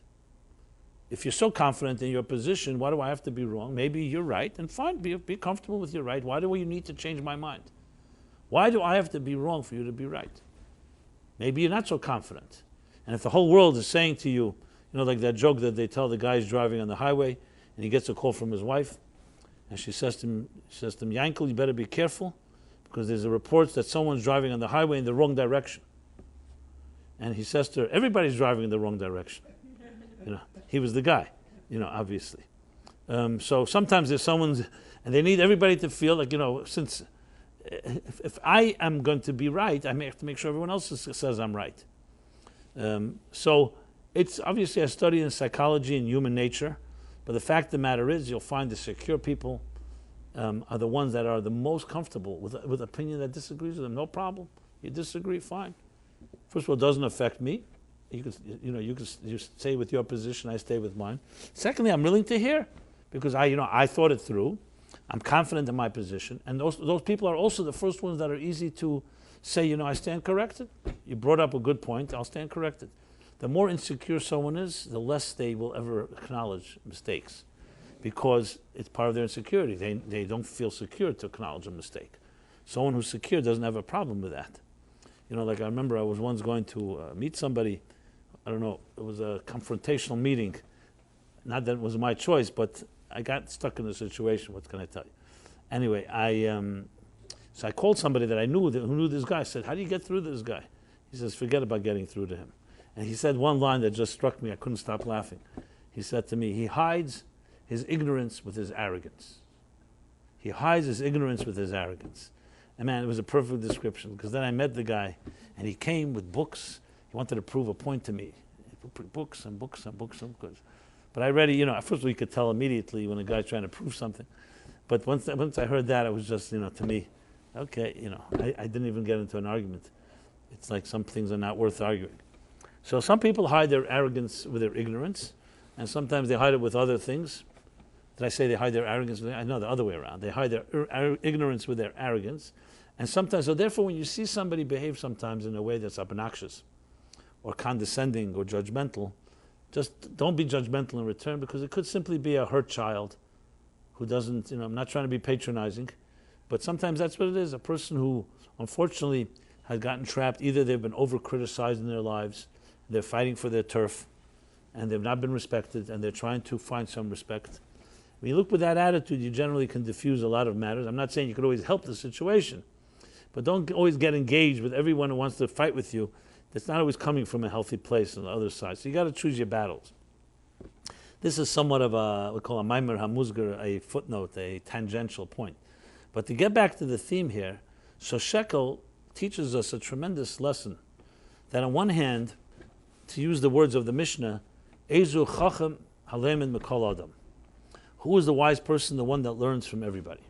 If you're so confident in your position, why do I have to be wrong? Maybe you're right, and fine, be comfortable with your right. Why do you need to change my mind? Why do I have to be wrong for you to be right? Maybe you're not so confident. And if the whole world is saying to you, like that joke that they tell the guys driving on the highway, and he gets a call from his wife, and she says to him, Yankel, you better be careful, because there's a report that someone's driving on the highway in the wrong direction. And he says to her, everybody's driving in the wrong direction. He was the guy, obviously. So sometimes there's someone's, and they need everybody to feel like, since if I am going to be right, I may have to make sure everyone else says I'm right. So it's obviously a study in psychology and human nature, but the fact of the matter is you'll find the secure people are the ones that are the most comfortable with opinion that disagrees with them. No problem. You disagree, fine. First of all, it doesn't affect me. You stay with your position, I stay with mine. Secondly, I'm willing to hear because I thought it through. I'm confident in my position, and those people are also the first ones that are easy to say, I stand corrected. You brought up a good point, I'll stand corrected. The more insecure someone is, the less they will ever acknowledge mistakes because it's part of their insecurity. They don't feel secure to acknowledge a mistake. Someone who's secure doesn't have a problem with that. Like I remember I was once going to meet somebody, I don't know, it was a confrontational meeting. Not that it was my choice, but I got stuck in a situation, what can I tell you? Anyway, so I called somebody that I knew who knew this guy. I said, how do you get through to this guy? He says, forget about getting through to him. And he said one line that just struck me, I couldn't stop laughing. He said to me, he hides his ignorance with his arrogance. He hides his ignorance with his arrogance. And man, it was a perfect description because then I met the guy and he came with books. He wanted to prove a point to me. Books and books and books and books. But I read, at first we could tell immediately when a guy's trying to prove something. But once I heard that, it was just, to me, okay, I didn't even get into an argument. It's like some things are not worth arguing. So some people hide their arrogance with their ignorance, and sometimes they hide it with other things. Did I say they hide their arrogance? I know the other way around. They hide their ignorance with their arrogance. And sometimes, so therefore when you see somebody behave sometimes in a way that's obnoxious or condescending or judgmental, just don't be judgmental in return because it could simply be a hurt child who doesn't, I'm not trying to be patronizing, but sometimes that's what it is. A person who unfortunately has gotten trapped, either they've been over-criticized in their lives, they're fighting for their turf, and they've not been respected, and they're trying to find some respect. When you look with that attitude, you generally can diffuse a lot of matters. I'm not saying you could always help the situation, but don't always get engaged with everyone who wants to fight with you. That's not always coming from a healthy place on the other side. So you got to choose your battles. This is somewhat of we call a maimer hamuzgar, a footnote, a tangential point. But to get back to the theme here, so shekel teaches us a tremendous lesson. That on one hand, to use the words of the Mishnah, Ezu chacham halemin mikol adam. Who is the wise person? The one that learns from everybody.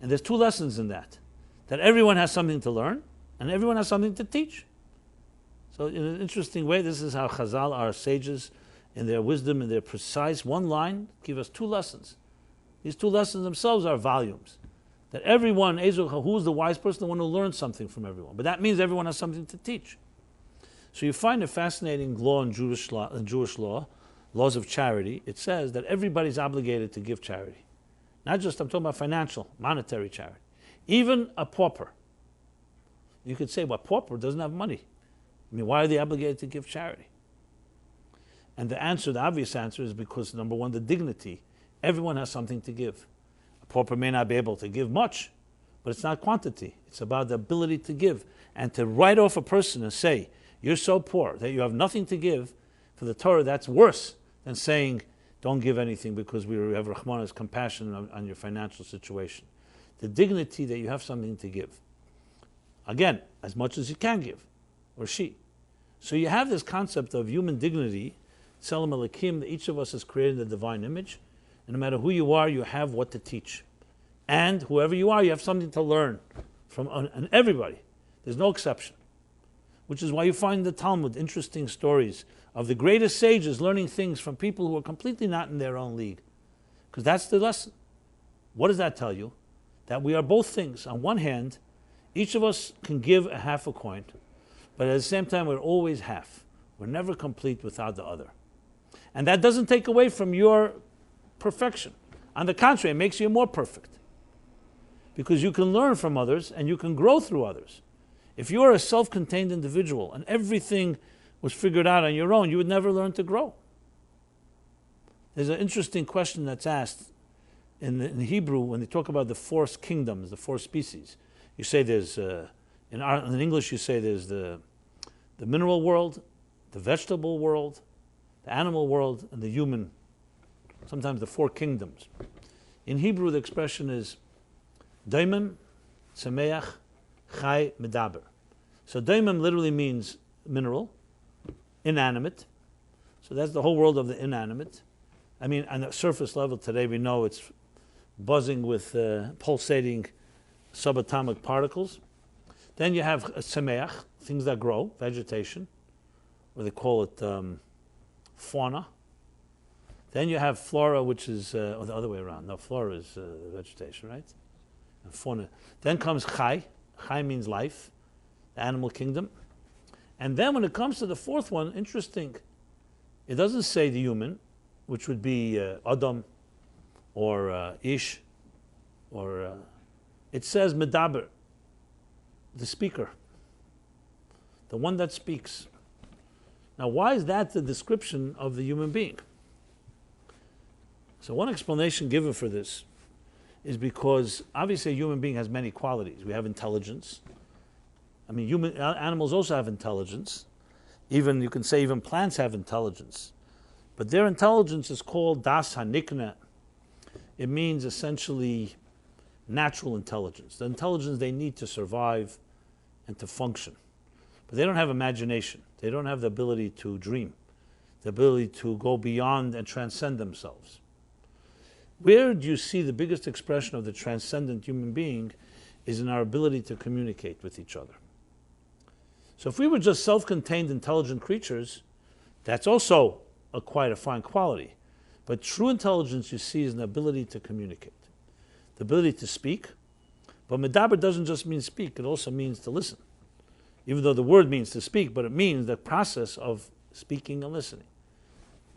And there's two lessons in that. That everyone has something to learn, and everyone has something to teach. So in an interesting way, this is how Chazal, our sages, in their wisdom, in their precise one line, give us two lessons. These two lessons themselves are volumes. That everyone, who is the wise person? The one who learns something from everyone. But that means everyone has something to teach. So you find a fascinating law in Jewish law, laws of charity. It says that everybody's obligated to give charity. Not just, I'm talking about financial, monetary charity. Even a pauper. You could say, well, a pauper doesn't have money. Why are they obligated to give charity? And the obvious answer is because, number one, the dignity. Everyone has something to give. A pauper may not be able to give much, but it's not quantity. It's about the ability to give. And to write off a person and say, you're so poor that you have nothing to give, for the Torah, that's worse than saying, don't give anything because we have Rahman's compassion on your financial situation. The dignity that you have something to give. Again, as much as you can give, or she. So you have this concept of human dignity, Tselem Elokim, that each of us is created in the divine image, and no matter who you are, you have what to teach. And whoever you are, you have something to learn from and everybody. There's no exception. Which is why you find in the Talmud interesting stories of the greatest sages learning things from people who are completely not in their own league. Because that's the lesson. What does that tell you? That we are both things. On one hand, each of us can give a half a coin, but at the same time, we're always half. We're never complete without the other. And that doesn't take away from your perfection. On the contrary, it makes you more perfect. Because you can learn from others and you can grow through others. If you're a self-contained individual and everything was figured out on your own, you would never learn to grow. There's an interesting question that's asked in Hebrew when they talk about the four kingdoms, the four species. You say there's, in English you say there's the mineral world, the vegetable world, the animal world, and the human, sometimes the four kingdoms. In Hebrew the expression is Daimim, Sameach, Chai, Medaber. So Daimim literally means mineral, inanimate. So that's the whole world of the inanimate. I mean, on the surface level today we know it's buzzing with pulsating subatomic particles. Then you have Sameach, things that grow, vegetation, or they call it fauna. Then you have flora, which is, or the other way around. No, flora is vegetation, right? And fauna. Then comes Chai. Chai means life, the animal kingdom. And then when it comes to the fourth one, interesting, it doesn't say the human, which would be Adam or Ish, or it says Medaber, the speaker, the one that speaks. Now, why is that the description of the human being? So one explanation given for this is because obviously a human being has many qualities. We have intelligence. I mean, animals also have intelligence. Even, you can say even plants have intelligence. But their intelligence is called das hanikna. It means essentially natural intelligence, the intelligence they need to survive and to function. But they don't have imagination. They don't have the ability to dream, the ability to go beyond and transcend themselves. Where do you see the biggest expression of the transcendent human being is in our ability to communicate with each other. So if we were just self-contained intelligent creatures, that's also quite a fine quality. But true intelligence, you see, is an ability to communicate, the ability to speak. But medaber doesn't just mean speak, it also means to listen. Even though the word means to speak, but it means the process of speaking and listening,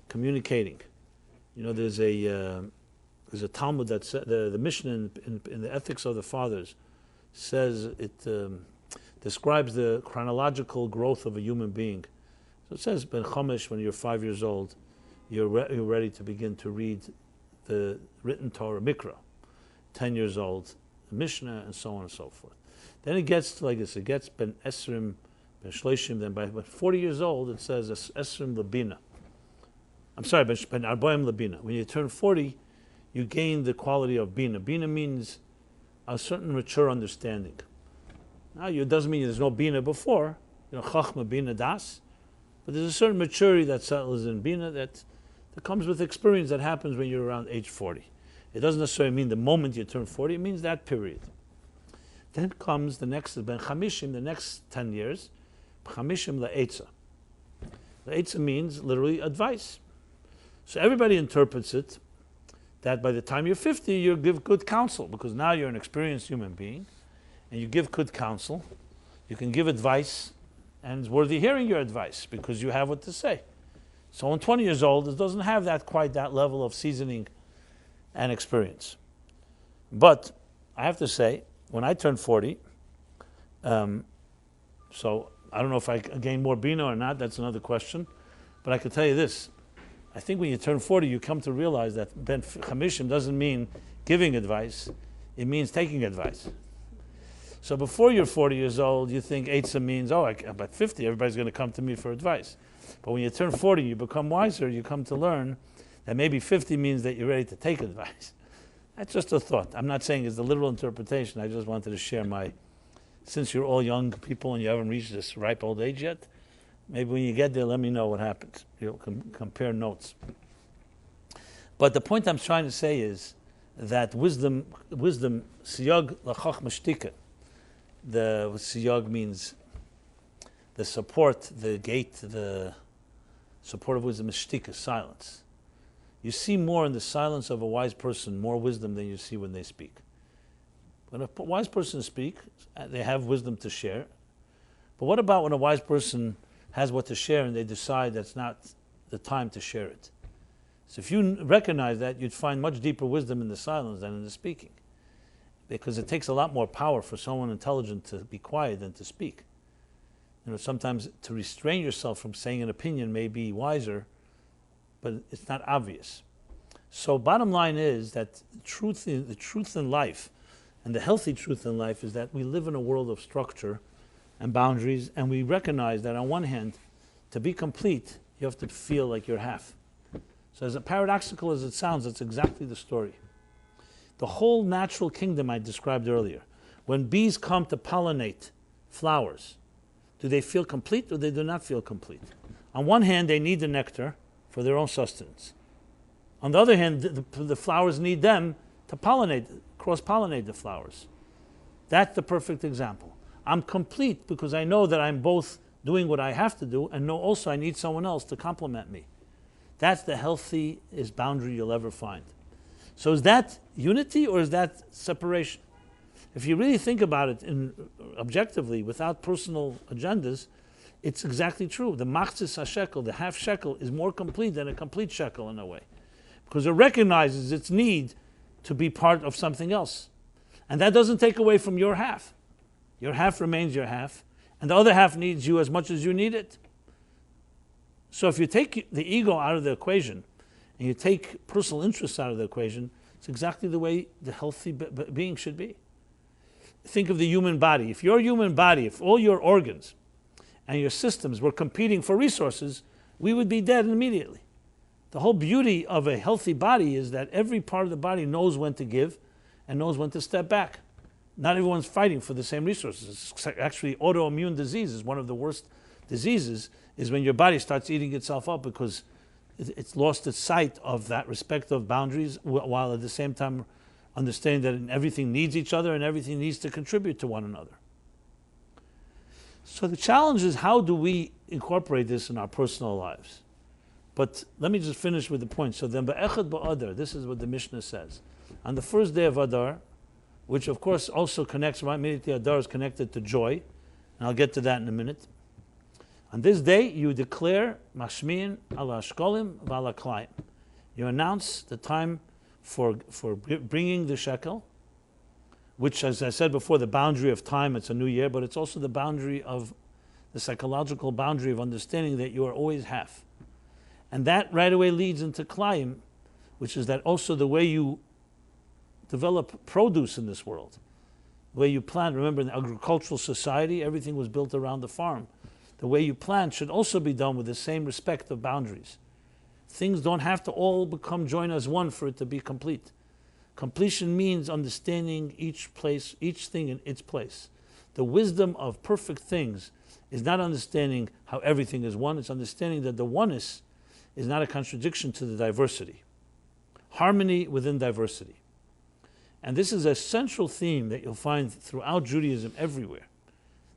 communicating. You know, there's a Talmud that the Mishnah in the Ethics of the Fathers says it describes the chronological growth of a human being. So it says, Ben Chomesh, when you're 5 years old, you're ready to begin to read the written Torah, Mikra. 10 years old, the Mishnah, and so on and so forth. Then it gets like this. It gets Ben Esrim, Ben Shloshim. Then by 40 years old, it says Esrim Labina. I'm sorry, Ben Arboim Labina. When you turn 40, you gain the quality of Bina. Bina means a certain mature understanding. Now, it doesn't mean there's no Bina before. You know, Chachma, Bina, Das. But there's a certain maturity that settles in Bina that comes with experience that happens when you're around age 40. It doesn't necessarily mean the moment you turn 40, it means that period. Then comes the next, Ben Chamishim, the next 10 years, Chamishim La'etza. La'etza means literally advice. So everybody interprets it that by the time you're 50, you give good counsel, because now you're an experienced human being, and you give good counsel, you can give advice, and it's worthy hearing your advice, because you have what to say. So when 20 years old, it doesn't have quite that level of seasoning and experience. But I have to say, when I turned 40, so I don't know if I gain more Bina or not, that's another question, but I can tell you this. I think when you turn 40, you come to realize that Ben Chamishim doesn't mean giving advice, it means taking advice. So before you're 40 years old, you think Eitzah means, about 50, everybody's going to come to me for advice. But when you turn 40, you become wiser, you come to learn that maybe 50 means that you're ready to take advice. That's just a thought. I'm not saying it's the literal interpretation. I just wanted to share since you're all young people and you haven't reached this ripe old age yet, maybe when you get there, let me know what happens. You'll compare notes. But the point I'm trying to say is that wisdom, siyag l'chochma shtika. The siyag means the support, the gate, the support of wisdom is shtika, silence. You see more in the silence of a wise person, more wisdom than you see when they speak. When a wise person speaks, they have wisdom to share. But what about when a wise person has what to share and they decide that's not the time to share it? So if you recognize that, you'd find much deeper wisdom in the silence than in the speaking. Because it takes a lot more power for someone intelligent to be quiet than to speak. Sometimes to restrain yourself from saying an opinion may be wiser, but it's not obvious. So bottom line is that the truth in life, and the healthy truth in life, is that we live in a world of structure and boundaries, and we recognize that on one hand, to be complete, you have to feel like you're half. So as paradoxical as it sounds, that's exactly the story. The whole natural kingdom I described earlier, when bees come to pollinate flowers, do they feel complete or they do not feel complete? On one hand, they need the nectar for their own sustenance. On the other hand, the flowers need them to cross-pollinate the flowers. That's the perfect example. I'm complete because I know that I'm both doing what I have to do and know also I need someone else to complement me. That's the healthiest boundary you'll ever find. So is that unity or is that separation? If you really think about it objectively, without personal agendas, it's exactly true. The machzis shekel, the half shekel, is more complete than a complete shekel in a way. Because it recognizes its need to be part of something else. And that doesn't take away from your half. Your half remains your half, and the other half needs you as much as you need it. So if you take the ego out of the equation, and you take personal interests out of the equation, it's exactly the way the healthy being should be. Think of the human body. If your human body, if all your organs and your systems were competing for resources, we would be dead immediately. The whole beauty of a healthy body is that every part of the body knows when to give and knows when to step back. Not everyone's fighting for the same resources. Actually, autoimmune disease is one of the worst diseases, is when your body starts eating itself up because it's lost its sight of that respect of boundaries, while at the same time understanding that everything needs each other and everything needs to contribute to one another. So the challenge is, how do we incorporate this in our personal lives? But let me just finish with the point. So then, ba'echad ba'adar, this is what the Mishnah says. On the first day of Adar, which of course also connects, Mediating Adar is connected to joy, and I'll get to that in a minute. On this day, you declare mashmin ala shkolim v'ala klayim. You announce the time for bringing the shekel, which, as I said before, the boundary of time, it's a new year, but it's also the boundary of the psychological boundary of understanding that you are always half. And that right away leads into klayim, which is that also the way you develop produce in this world, the way you plant. Remember, in the agricultural society, everything was built around the farm. The way you plant should also be done with the same respect of boundaries. Things don't have to all join as one for it to be complete. Completion means understanding each thing in its place. The wisdom of perfect things is not understanding how everything is one, it's understanding that the oneness is not a contradiction to the diversity. Harmony within diversity. And this is a central theme that you'll find throughout Judaism everywhere.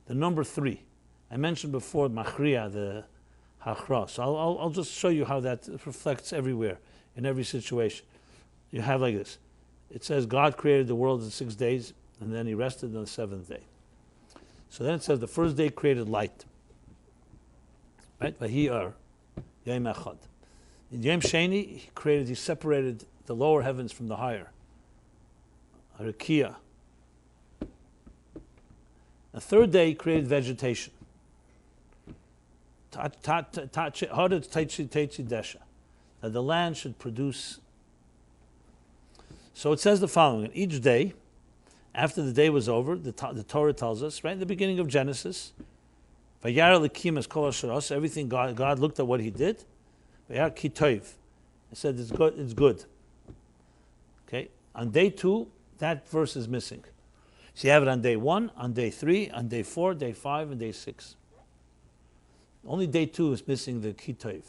The number 3. I mentioned before Machriya, the Hachra. So I'll just show you how that reflects everywhere, in every situation. You have like this. It says God created the world in 6 days, and then he rested on the 7th day. So then it says the first day created light. Right? Vahiyar, Yom Echad. In Yom Sheni, he separated the lower heavens from the higher. Arikia. The third day he created vegetation. That the land should produce. So it says the following: each day, After the day was over, the Torah tells us, right in the beginning of Genesis, everything God looked at what he did. It said it's good. It's good. Okay. On day 2, that verse is missing. So you have it on day 1, on day 3, on day 4, day 5, and day 6. Only day 2 is missing the kitov.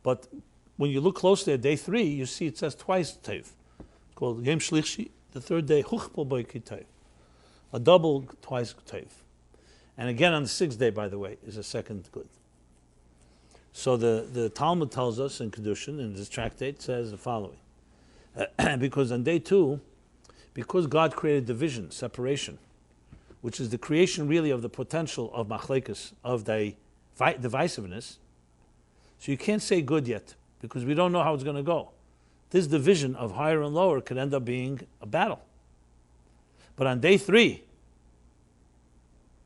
But when you look closely at day 3, you see it says twice tov. It's called Yom Shlishi. The third day, huchpol boy kitov. A double twice tov. And again on the 6th day, by the way, is a second good. So the Talmud tells us in Kedushin, in this tractate, says the following. Because on day 2, because God created division, separation, which is the creation really of the potential of machlekes, of the divisiveness, so you can't say good yet, because we don't know how it's going to go. This division of higher and lower could end up being a battle. But on day 3,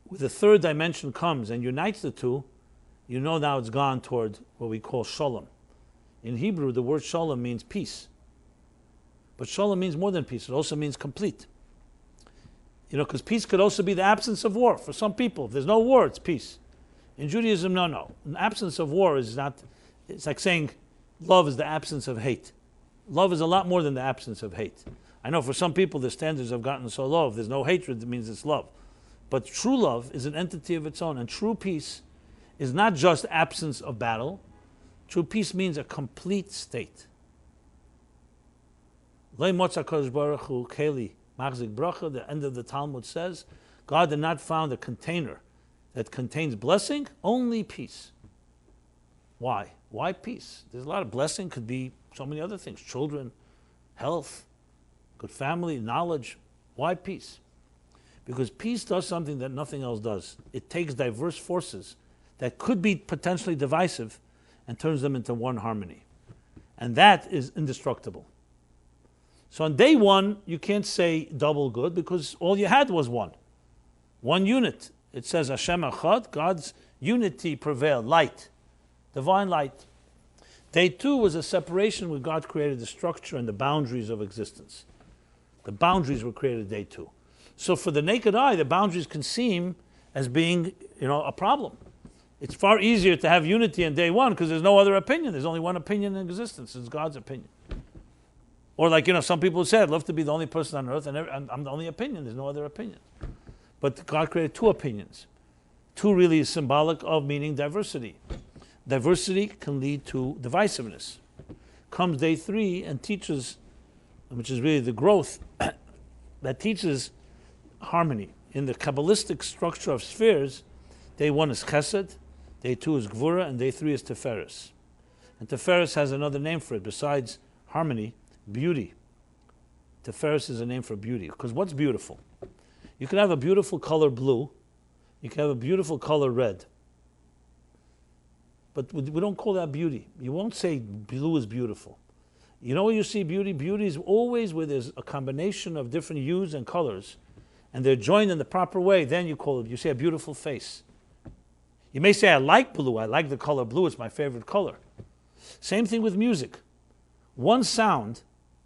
when the third dimension comes and unites the two, you know now it's gone toward what we call shalom. In Hebrew, the word shalom means peace. But shalom means more than peace. It also means complete. You know, because peace could also be the absence of war. For some people, if there's no war, it's peace. In Judaism, no. An absence of war is not, it's like saying love is the absence of hate. Love is a lot more than the absence of hate. I know for some people the standards have gotten so low. If there's no hatred, it means it's love. But true love is an entity of its own. And true peace is not just absence of battle. True peace means a complete state. The end of the Talmud says, God did not found a container that contains blessing, only peace. Why? Why peace? There's a lot of blessing, could be so many other things. Children, health, good family, knowledge. Why peace? Because peace does something that nothing else does. It takes diverse forces that could be potentially divisive and turns them into one harmony. And that is indestructible. So on day 1, you can't say double good because all you had was one unit. It says Hashem Echad, God's unity prevailed, light, divine light. Day 2 was a separation where God created the structure and the boundaries of existence. The boundaries were created day 2. So for the naked eye, the boundaries can seem as being, a problem. It's far easier to have unity in day 1 because there's no other opinion. There's only one opinion in existence. It's God's opinion. Or like, some people say, I'd love to be the only person on earth and I'm the only opinion. There's no other opinion. But God created 2 opinions. 2 really is symbolic of meaning diversity. Diversity can lead to divisiveness. Comes day 3 and teaches, which is really the growth, that teaches harmony. In the Kabbalistic structure of spheres, day 1 is chesed, day 2 is gvura, and day 3 is tiferes. And tiferes has another name for it besides harmony, beauty. Tiferes is a name for beauty. Because what's beautiful? You can have a beautiful color blue, you can have a beautiful color red. But we don't call that beauty. You won't say blue is beautiful. You know where you see beauty? Beauty is always where there's a combination of different hues and colors, and they're joined in the proper way. Then you say a beautiful face. You may say, I like blue. I like the color blue. It's my favorite color. Same thing with music. One sound,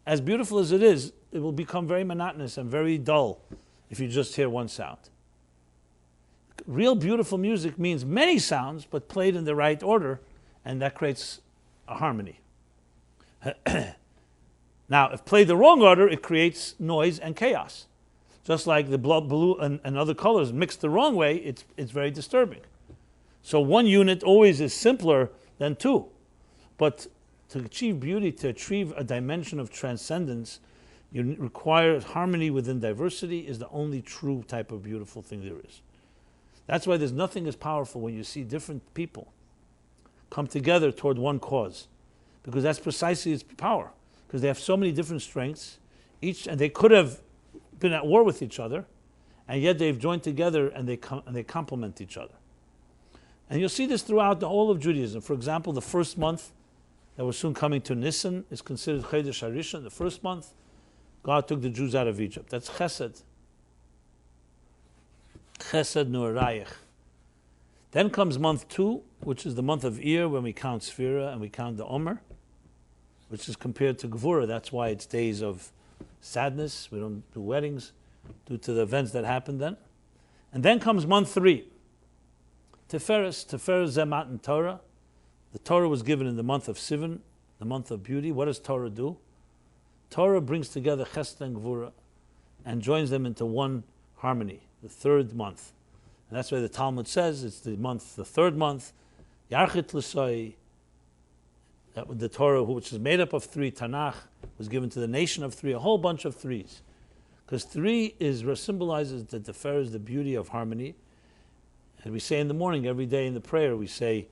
as beautiful as it is, it will become very monotonous and very dull if you just hear one sound. Real beautiful music means many sounds, but played in the right order, and that creates a harmony. Now, if played the wrong order, it creates noise and chaos. Just like the blue and other colors mixed the wrong way, it's very disturbing. So one unit always is simpler than 2. But to achieve beauty, to achieve a dimension of transcendence, you require harmony within diversity is the only true type of beautiful thing there is. That's why there's nothing as powerful when you see different people come together toward one cause. Because that's precisely its power. Because they have so many different strengths, and they could have been at war with each other, and yet they've joined together and they complement each other. And you'll see this throughout the whole of Judaism. For example, the first month that we're soon coming to Nisan is considered Chodesh Harishon. The first month, God took the Jews out of Egypt. That's Chesed. Chesed Nu'arayich. Then comes month 2, which is the month of Iyar, when we count Sphira and we count the Omer, which is compared to Gevurah. That's why it's days of sadness. We don't do weddings. due to the events that happened then. And then comes month 3. Tiferes Zeh Matan Torah. The Torah was given in the month of Sivan, the month of beauty. What does Torah do? Torah brings together Chesed and Gvura and joins them into one harmony, the 3rd month. And that's why the Talmud says it's the 3rd month, Yarchit L'Soi, that the Torah, which is made up of 3, Tanakh, was given to the nation of 3, a whole bunch of 3s. Because 3 symbolizes the Tiferes, the beauty of harmony. And we say in the morning, every day in the prayer, we say,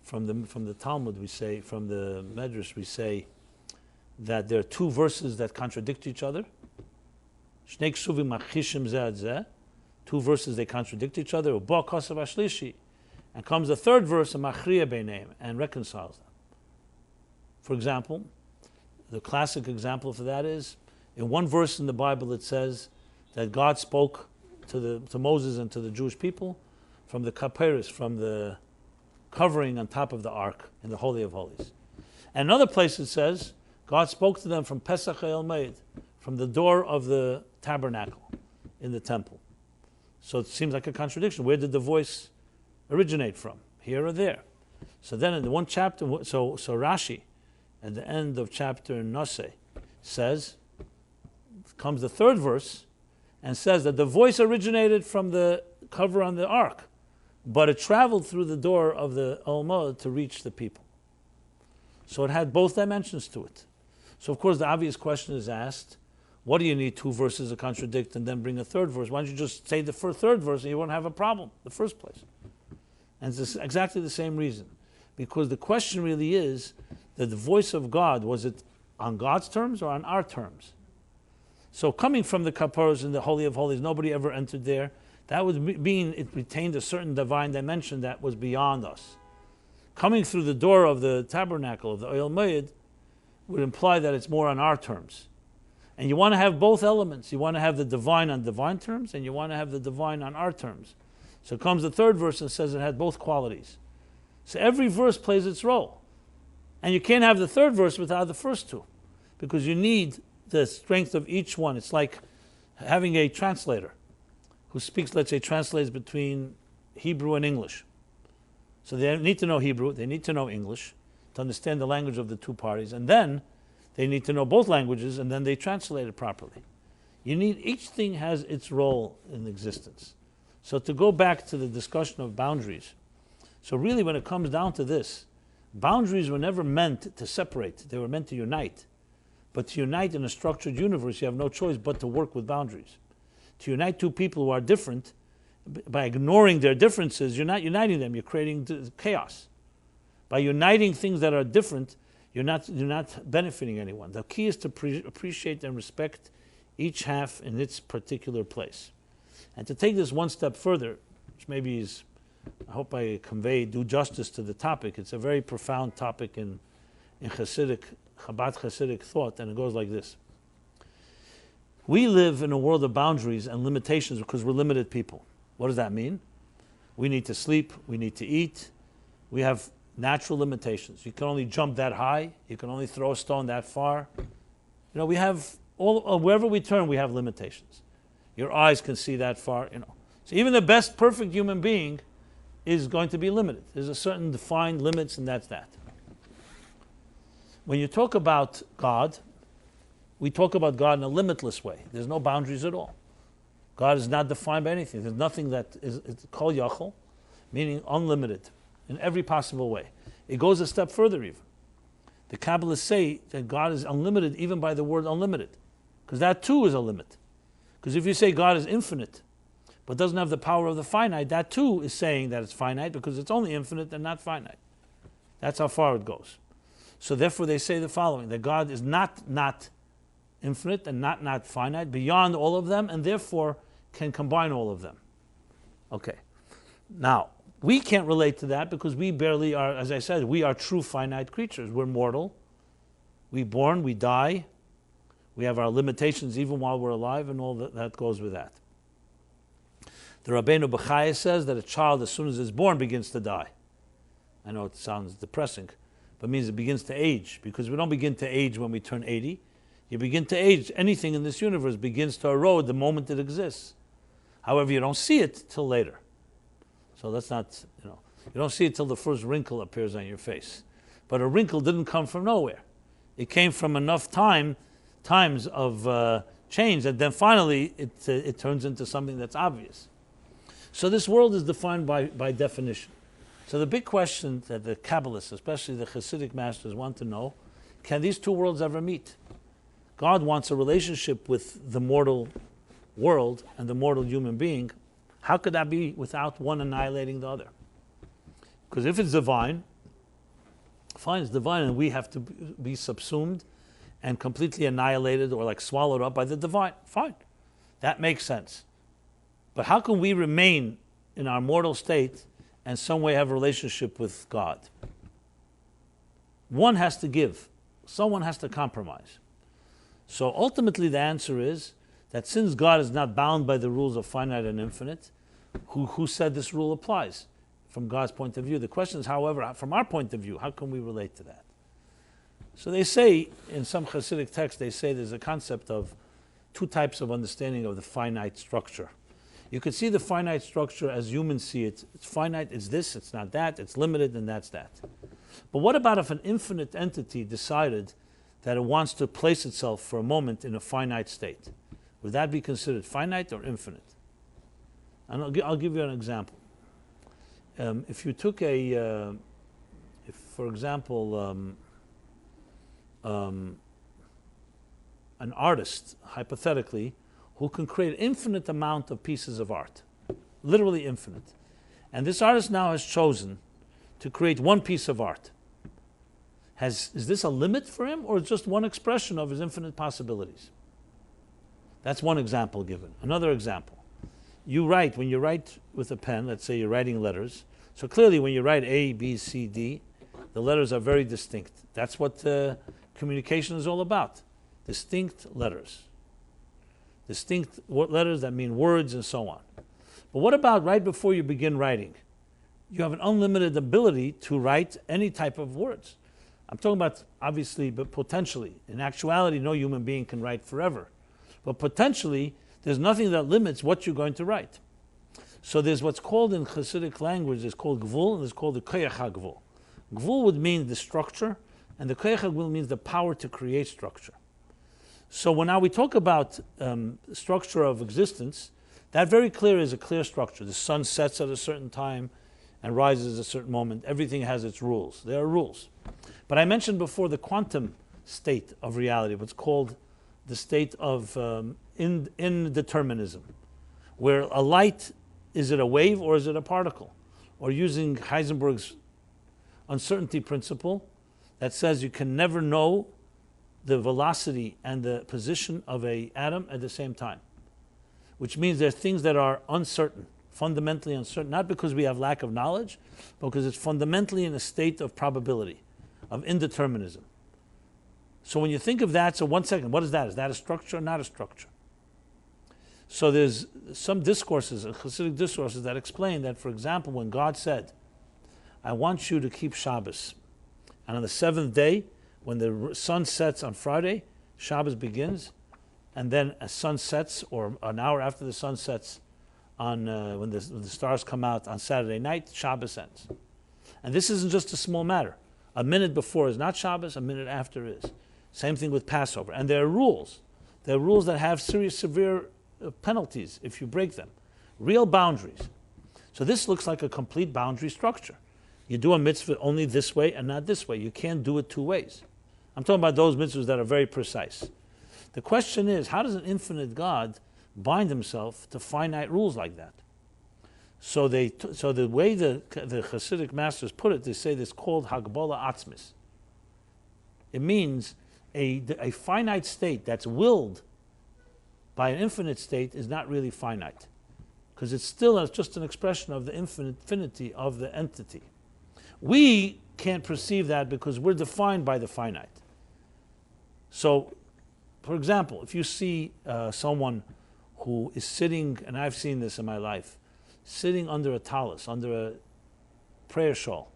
from the Talmud, we say, from the Medrash, we say that there are 2 verses that contradict each other. Shnei Ksuvim Machishim Zeh Zeh. 2 verses, they contradict each other. Ubo Kosav Ashlishi. And comes the 3rd verse, a Machriya Beineim, and reconciles them. For example, the classic example for that is, in one verse in the Bible it says that God spoke to Moses and to the Jewish people from the kaperis, from the covering on top of the ark in the Holy of Holies. And another place it says, God spoke to them from Pesach El Meid, from the door of the tabernacle in the temple. So it seems like a contradiction. Where did the voice originate from? Here or there? So then in the one chapter, so Rashi, at the end of chapter Noseh, says, comes the 3rd verse, and says that the voice originated from the cover on the ark, but it traveled through the door of the Olmod to reach the people. So it had both dimensions to it. So of course the obvious question is asked, what do you need 2 verses to contradict and then bring a 3rd verse? Why don't you just say the 3rd verse and you won't have a problem in the first place? And it's exactly the same reason. Because the question really is that the voice of God, was it on God's terms or on our terms? So coming from the Kaparos in the Holy of Holies, nobody ever entered there. That would mean it retained a certain divine dimension that was beyond us. Coming through the door of the tabernacle of the Oyel Moed would imply that it's more on our terms. And you want to have both elements. You want to have the divine on divine terms, and you want to have the divine on our terms. So comes the 3rd verse and says it had both qualities. So every verse plays its role. And you can't have the 3rd verse without the first 2, because you need the strength of each one. It's like having a translator who speaks, let's say, translates between Hebrew and English. So they need to know Hebrew, they need to know English to understand the language of the 2 parties, and then they need to know both languages, and then they translate it properly. Each thing has its role in existence. So to go back to the discussion of boundaries, so really when it comes down to this, boundaries were never meant to separate, they were meant to unite. But to unite in a structured universe, you have no choice but to work with boundaries. To unite 2 people who are different, by ignoring their differences, you're not uniting them, you're creating chaos. By uniting things that are different, you're not benefiting anyone. The key is to appreciate and respect each half in its particular place. And to take this one step further, which maybe is, I hope I do justice to the topic. It's a very profound topic in Chabad Hasidic thought, and it goes like this. We live in a world of boundaries and limitations because we're limited people. What does that mean? We need to sleep, we need to eat, we have natural limitations. You can only jump that high, you can only throw a stone that far. We have, wherever we turn, we have limitations. Your eyes can see that far, So even the best perfect human being is going to be limited. There's a certain defined limits, and that's that. When you talk about God, we talk about God in a limitless way. There's no boundaries at all. God is not defined by anything. There's nothing that is kol yachol, meaning unlimited in every possible way. It goes a step further even. The Kabbalists say that God is unlimited even by the word unlimited, because that too is a limit. Because if you say God is infinite, but doesn't have the power of the finite, that too is saying that it's finite because it's only infinite and not finite. That's how far it goes. So therefore they say the following, that God is not infinite and not finite, beyond all of them, and therefore can combine all of them. Okay. Now, we can't relate to that because we barely are, as I said, we are true finite creatures. We're mortal. We're born, we die. We have our limitations even while we're alive, and all that goes with that. The Rabbeinu Bechaya says that a child, as soon as it's born, begins to die. I know it sounds depressing, but it means it begins to age, because we don't begin to age when we turn 80. You begin to age. Anything in this universe begins to erode the moment it exists. However, you don't see it till later. So that's not, you don't see it till the first wrinkle appears on your face. But a wrinkle didn't come from nowhere. It came from enough times of change that then finally it turns into something that's obvious. So this world is defined by definition. So the big question that the Kabbalists, especially the Hasidic masters, want to know, can these two worlds ever meet? God wants a relationship with the mortal world and the mortal human being. How could that be without one annihilating the other? Because if it's divine, fine, it's divine, and we have to be subsumed and completely annihilated or like swallowed up by the divine. Fine, that makes sense. But how can we remain in our mortal state and some way have a relationship with God? One has to give. Someone has to compromise. So ultimately the answer is that since God is not bound by the rules of finite and infinite, who said this rule applies from God's point of view? The question is, however, from our point of view, how can we relate to that? So they say, in some Hasidic texts, they say there's a concept of two types of understanding of the finite structure. You could see the finite structure as humans see it. It's finite, it's this, it's not that, it's limited, and that's that. But what about if an infinite entity decided that it wants to place itself for a moment in a finite state? Would that be considered finite or infinite? And I'll give you an example. If you took for example, an artist, hypothetically, who can create an infinite amount of pieces of art, literally infinite. And this artist now has chosen to create one piece of art. Is this a limit for him, or just one expression of his infinite possibilities? That's one example given. Another example. When you write with a pen, let's say you're writing letters, so clearly when you write A, B, C, D, the letters are very distinct. That's what communication is all about. Distinct letters. Distinct letters that mean words and so on. But what about right before you begin writing? You have an unlimited ability to write any type of words. I'm talking about, obviously, but potentially. In actuality, no human being can write forever. But potentially, there's nothing that limits what you're going to write. So there's what's called in Hasidic language, it's called gvul, and it's called the koyach hagvul. Gvul would mean the structure, and the koyach hagvul means the power to create structure. So when now we talk about structure of existence, that very clear is a clear structure. The sun sets at a certain time and rises at a certain moment. Everything has its rules. There are rules. But I mentioned before the quantum state of reality, what's called the state of indeterminism, where a light, is it a wave or is it a particle? Or using Heisenberg's uncertainty principle that says you can never know the velocity and the position of an atom at the same time, which means there are things that are uncertain, fundamentally uncertain, not because we have lack of knowledge, but because it's fundamentally in a state of probability, of indeterminism. So when you think of that, so 1 second, what is that? Is that a structure or not a structure? So there's some discourses, Hasidic discourses, that explain that, for example, when God said, I want you to keep Shabbos, and on the seventh day, when the sun sets on Friday, Shabbos begins, and then as sun sets, or an hour after the sun sets, on when the stars come out on Saturday night, Shabbos ends. And this isn't just a small matter. A minute before is not Shabbos, a minute after is. Same thing with Passover. And there are rules. There are rules that have severe penalties if you break them. Real boundaries. So this looks like a complete boundary structure. You do a mitzvah only this way and not this way. You can't do it two ways. I'm talking about those mitzvahs that are very precise. The question is, how does an infinite God bind himself to finite rules like that? So the way the Hasidic masters put it, they say this called Hagbala Atzmis. It means a finite state that's willed by an infinite state is not really finite, because it's still just an expression of the infinity of the entity. We can't perceive that because we're defined by the finite. So, for example, if you see someone who is sitting, and I've seen this in my life, sitting under a talus, under a prayer shawl,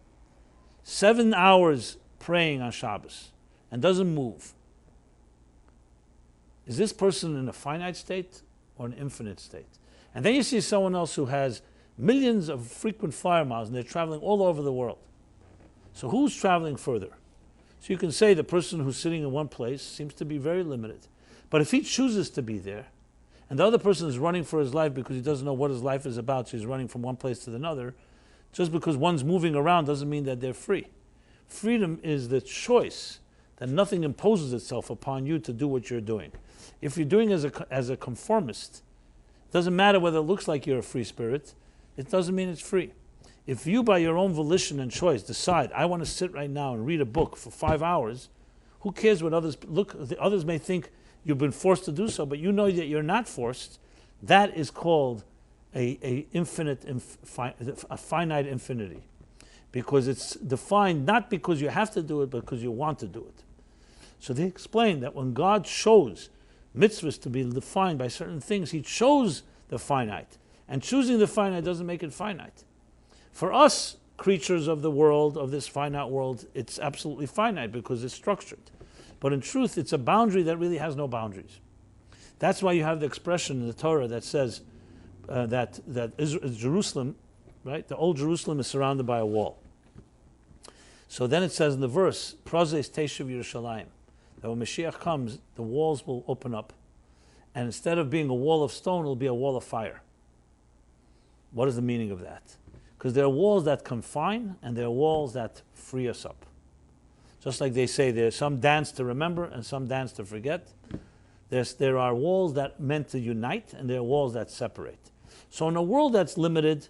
7 hours praying on Shabbos, and doesn't move. Is this person in a finite state or an infinite state? And then you see someone else who has millions of frequent flyer miles and they're traveling all over the world. So who's traveling further? So you can say the person who's sitting in one place seems to be very limited. But if he chooses to be there, and the other person is running for his life because he doesn't know what his life is about, so he's running from one place to another, just because one's moving around doesn't mean that they're free. Freedom is the choice that nothing imposes itself upon you to do what you're doing. If you're doing as a conformist, it doesn't matter whether it looks like you're a free spirit, it doesn't mean it's free. If you, by your own volition and choice, decide, I want to sit right now and read a book for 5 hours, who cares what others look? The others may think you've been forced to do so, but you know that you're not forced. That is called a finite infinity, because it's defined not because you have to do it, but because you want to do it. So they explain that when God chose mitzvahs to be defined by certain things, he chose the finite. And choosing the finite doesn't make it finite. For us, creatures of the world, of this finite world, it's absolutely finite because it's structured. But in truth, it's a boundary that really has no boundaries. That's why you have the expression in the Torah that says that Jerusalem, right, the old Jerusalem is surrounded by a wall. So then it says in the verse, Prozes Teshuv Yerushalayim, that when Mashiach comes, the walls will open up. And instead of being a wall of stone, it'll be a wall of fire. What is the meaning of that? Because there are walls that confine and there are walls that free us up. Just like they say, there's some dance to remember and some dance to forget. There are walls that meant to unite and there are walls that separate. So in a world that's limited,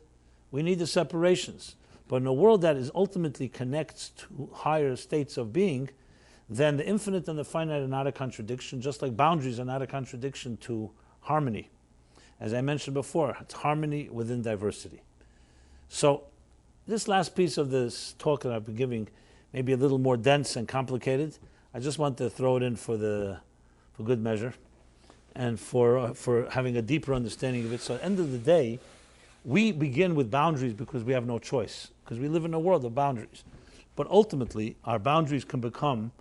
we need the separations. But in a world that is ultimately connects to higher states of being, then the infinite and the finite are not a contradiction, just like boundaries are not a contradiction to harmony. As I mentioned before, it's harmony within diversity. So this last piece of this talk that I've been giving may be a little more dense and complicated. I just want to throw it in for good measure and for having a deeper understanding of it. So at the end of the day, we begin with boundaries because we have no choice, because we live in a world of boundaries. But ultimately, our boundaries can become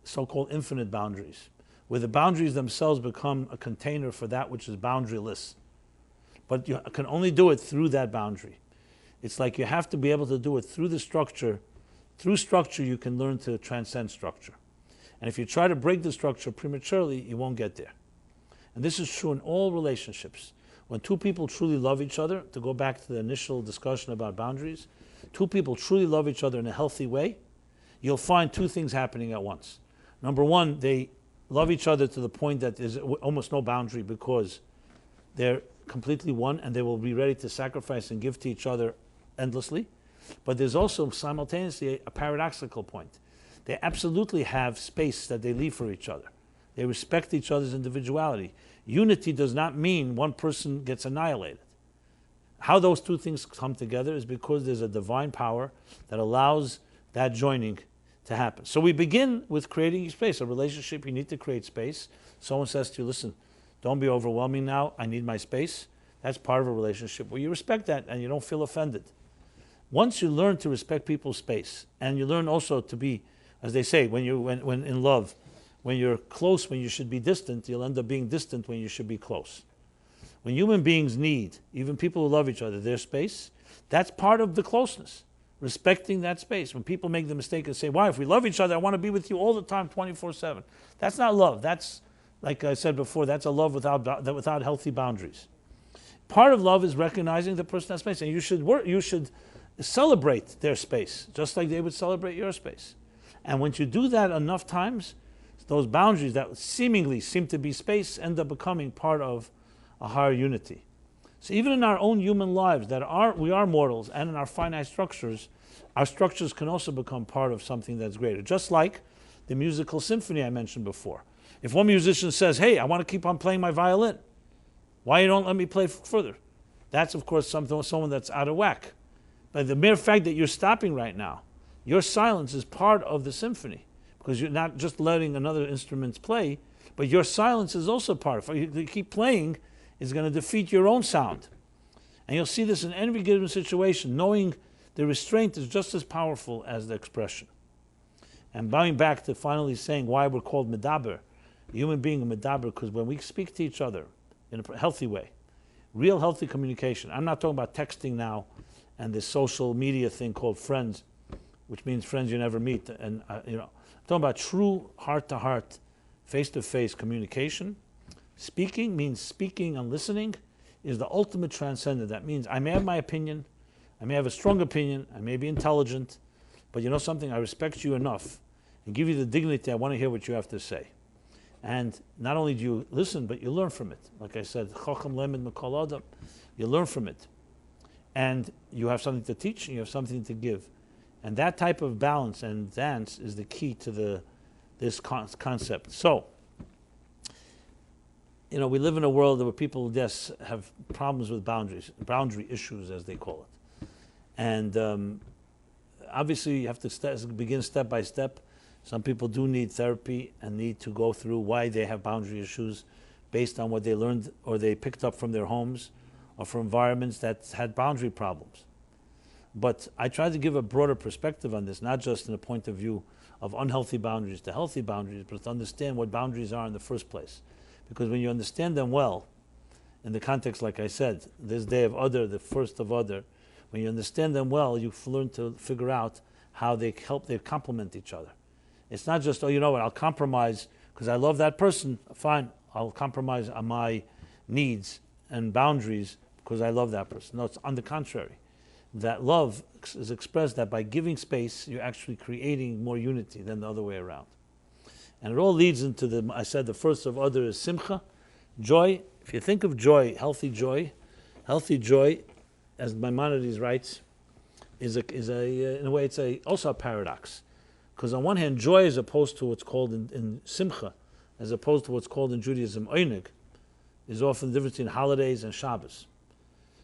so-called infinite boundaries, where the boundaries themselves become a container for that which is boundaryless. But you can only do it through that boundary. It's like you have to be able to do it through the structure. Through structure, you can learn to transcend structure. And if you try to break the structure prematurely, you won't get there. And this is true in all relationships. When two people truly love each other, to go back to the initial discussion about boundaries, two people truly love each other in a healthy way, you'll find two things happening at once. Number one, they love each other to the point that there's almost no boundary because they're completely one and they will be ready to sacrifice and give to each other endlessly. But there's also simultaneously a paradoxical point. They absolutely have space that they leave for each other. They respect each other's individuality. Unity does not mean one person gets annihilated. How those two things come together is because there's a divine power that allows that joining to happen. So we begin with creating space. A relationship, you need to create space. Someone says to you, listen, don't be overwhelming now, I need my space. That's part of a relationship where you respect that and you don't feel offended. Once you learn to respect people's space, and you learn also to be, as they say, when in love, when you're close when you should be distant, you'll end up being distant when you should be close. When human beings need, even people who love each other, their space, that's part of the closeness, respecting that space. When people make the mistake and say, why, if we love each other, I want to be with you all the time, 24/7. That's not love. That's, like I said before, that's a love without healthy boundaries. Part of love is recognizing the person has space, and you should celebrate their space, just like they would celebrate your space. And when you do that enough times, those boundaries that seemingly seem to be space end up becoming part of a higher unity. So even in our own human lives, we are mortals, and in our finite structures, our structures can also become part of something that's greater. Just like the musical symphony I mentioned before. If one musician says, hey, I want to keep on playing my violin, why you don't let me play further? That's, of course, someone that's out of whack. But the mere fact that you're stopping right now, your silence is part of the symphony, because you're not just letting another instrument play, but your silence is also part of it. If you keep playing, it's going to defeat your own sound. And you'll see this in every given situation. Knowing the restraint is just as powerful as the expression. And bowing back to finally saying why we're called medaber, a human being, a medaber, because when we speak to each other in a healthy way, real healthy communication. I'm not talking about texting now and this social media thing called friends, which means friends you never meet. And I'm talking about true heart-to-heart, face-to-face communication. Speaking means speaking and listening is the ultimate transcendent. That means I may have my opinion, I may have a strong opinion, I may be intelligent, but you know something, I respect you enough and give you the dignity, I want to hear what you have to say. And not only do you listen, but you learn from it. Like I said, Chacham lemed mikol adam, you learn from it. And you have something to teach and you have something to give. And that type of balance and dance is the key to this concept. So, we live in a world where people, yes, have problems with boundaries, boundary issues as they call it. And obviously you have to begin step by step. Some people do need therapy and need to go through why they have boundary issues based on what they learned or they picked up from their homes or from environments that had boundary problems. But I try to give a broader perspective on this, not just in a point of view of unhealthy boundaries to healthy boundaries, but to understand what boundaries are in the first place. Because when you understand them well, in the context, like I said, this day of Adar, the first of Adar, when you understand them well, you learn to figure out how they complement each other. It's not just, you know what, I'll compromise because I love that person, fine, I'll compromise on my needs and boundaries because I love that person. No, it's on the contrary. That love is expressed that by giving space, you're actually creating more unity than the other way around. And it all leads into the first of Adar is simcha, joy. If you think of joy, healthy joy, as Maimonides writes, is in a way it's also a paradox. Because on one hand, joy as opposed to what's called in simcha, as opposed to what's called in Judaism oinig, is often the difference between holidays and Shabbos.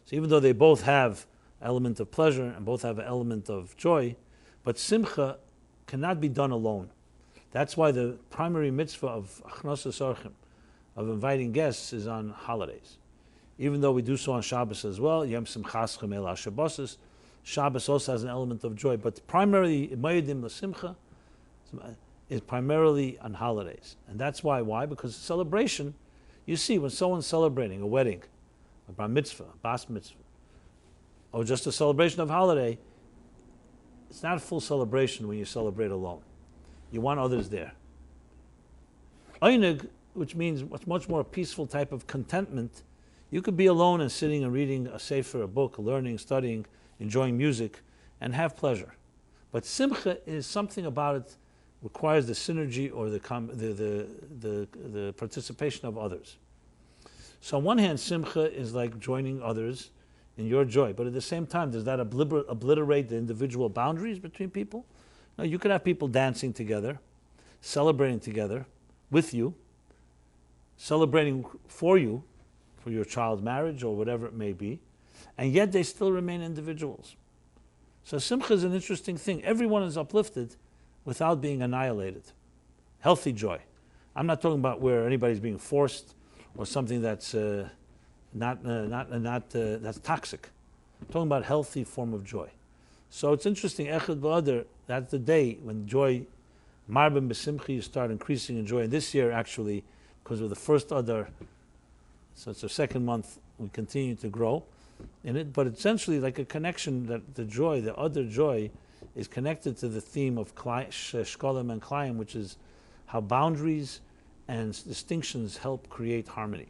So even though they both have an element of pleasure and both have an element of joy, but simcha cannot be done alone. That's why the primary mitzvah of achnosas orchim, of inviting guests, is on holidays. Even though we do so on Shabbos as well, Yom Simchaschem El HaShabbosos, Shabbos also has an element of joy, but primarily Moedim LaSimcha is primarily on holidays. And that's why? Because celebration, you see, when someone's celebrating a wedding, a bar mitzvah, a bas mitzvah, or just a celebration of holiday, it's not a full celebration when you celebrate alone. You want others there. Einig, which means a much more peaceful type of contentment, you could be alone and sitting and reading a sefer, a book, learning, studying, enjoying music, and have pleasure. But simcha is something about it requires the synergy or the participation of others. So on one hand, simcha is like joining others in your joy, but at the same time, does that obliterate the individual boundaries between people? No, you could have people dancing together, celebrating together with you, celebrating for you, for your child's marriage or whatever it may be, and yet they still remain individuals. So simcha is an interesting thing. Everyone is uplifted without being annihilated. Healthy joy. I'm not talking about where anybody's being forced or something that's that's toxic. I'm talking about healthy form of joy. So it's interesting. Echad B'Adar, that's the day when joy, Marbim B'Simcha, you start increasing in joy. And this year, actually, because of the first Adar, so it's the second month, we continue to grow in it. But essentially, like a connection that the joy, the other joy, is connected to the theme of Shkolem and Klein, which is how boundaries and distinctions help create harmony.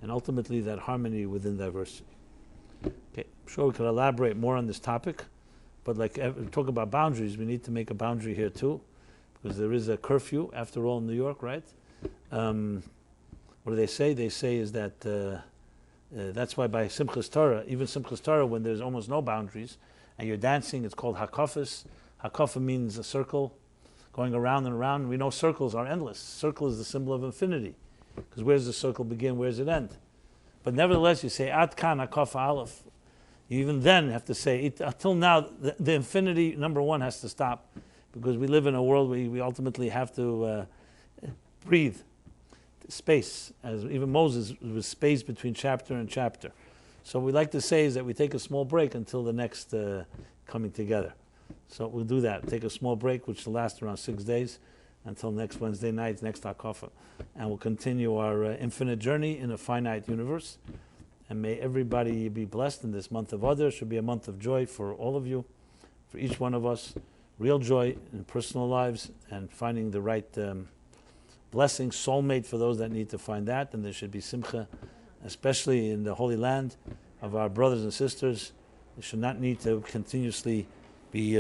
And ultimately, that harmony within diversity. Okay, I'm sure we could elaborate more on this topic, but like we talk about boundaries, we need to make a boundary here too, because there is a curfew, after all, in New York, right? What do they say? They say is that that's why by Simchas Torah, even Simchas Torah, when there's almost no boundaries, and you're dancing, it's called hakafas. Hakafa means a circle, going around and around. We know circles are endless. Circle is the symbol of infinity, because where does the circle begin? Where does it end? But nevertheless, you say Ad Kan Hakafa Aleph. You even then have to say until now. The infinity number one has to stop, because we live in a world where we ultimately have to breathe space. As even Moses was space between chapter and chapter. So what we like to say is that we take a small break until the next coming together. So we'll do that. Take a small break, which will last around 6 days, until next Wednesday night, next Hakafa. And we'll continue our infinite journey in a finite universe. And may everybody be blessed in this month of Adar. It should be a month of joy for all of you, for each one of us. Real joy in personal lives and finding the right blessing, soulmate for those that need to find that. And there should be simcha, especially in the Holy Land, of our brothers and sisters. They should not need to continuously be,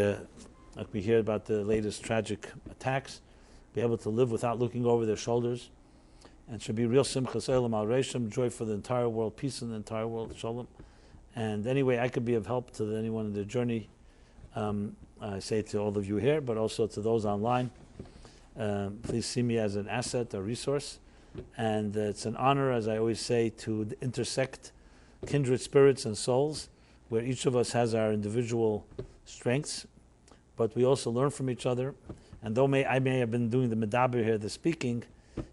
like we hear about the latest tragic attacks, be able to live without looking over their shoulders. And should be real simcha, se'elam al reishim, joy for the entire world, peace in the entire world, shalom. And anyway, I could be of help to anyone in their journey. I say to all of you here, but also to those online. Please see me as an asset, a resource. And it's an honor, as I always say, to intersect kindred spirits and souls, where each of us has our individual strengths, but we also learn from each other. And though I may have been doing the medaber here, the speaking,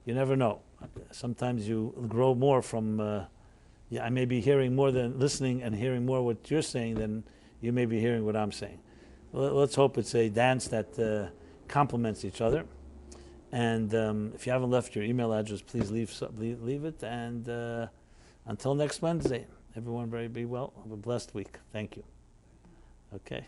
you never know. Sometimes you grow more from, I may be hearing more than listening and hearing more what you're saying than you may be hearing what I'm saying. Well, let's hope it's a dance that complements each other. And if you haven't left your email address, please leave it. And until next Wednesday, everyone be well. Have a blessed week. Thank you. Okay.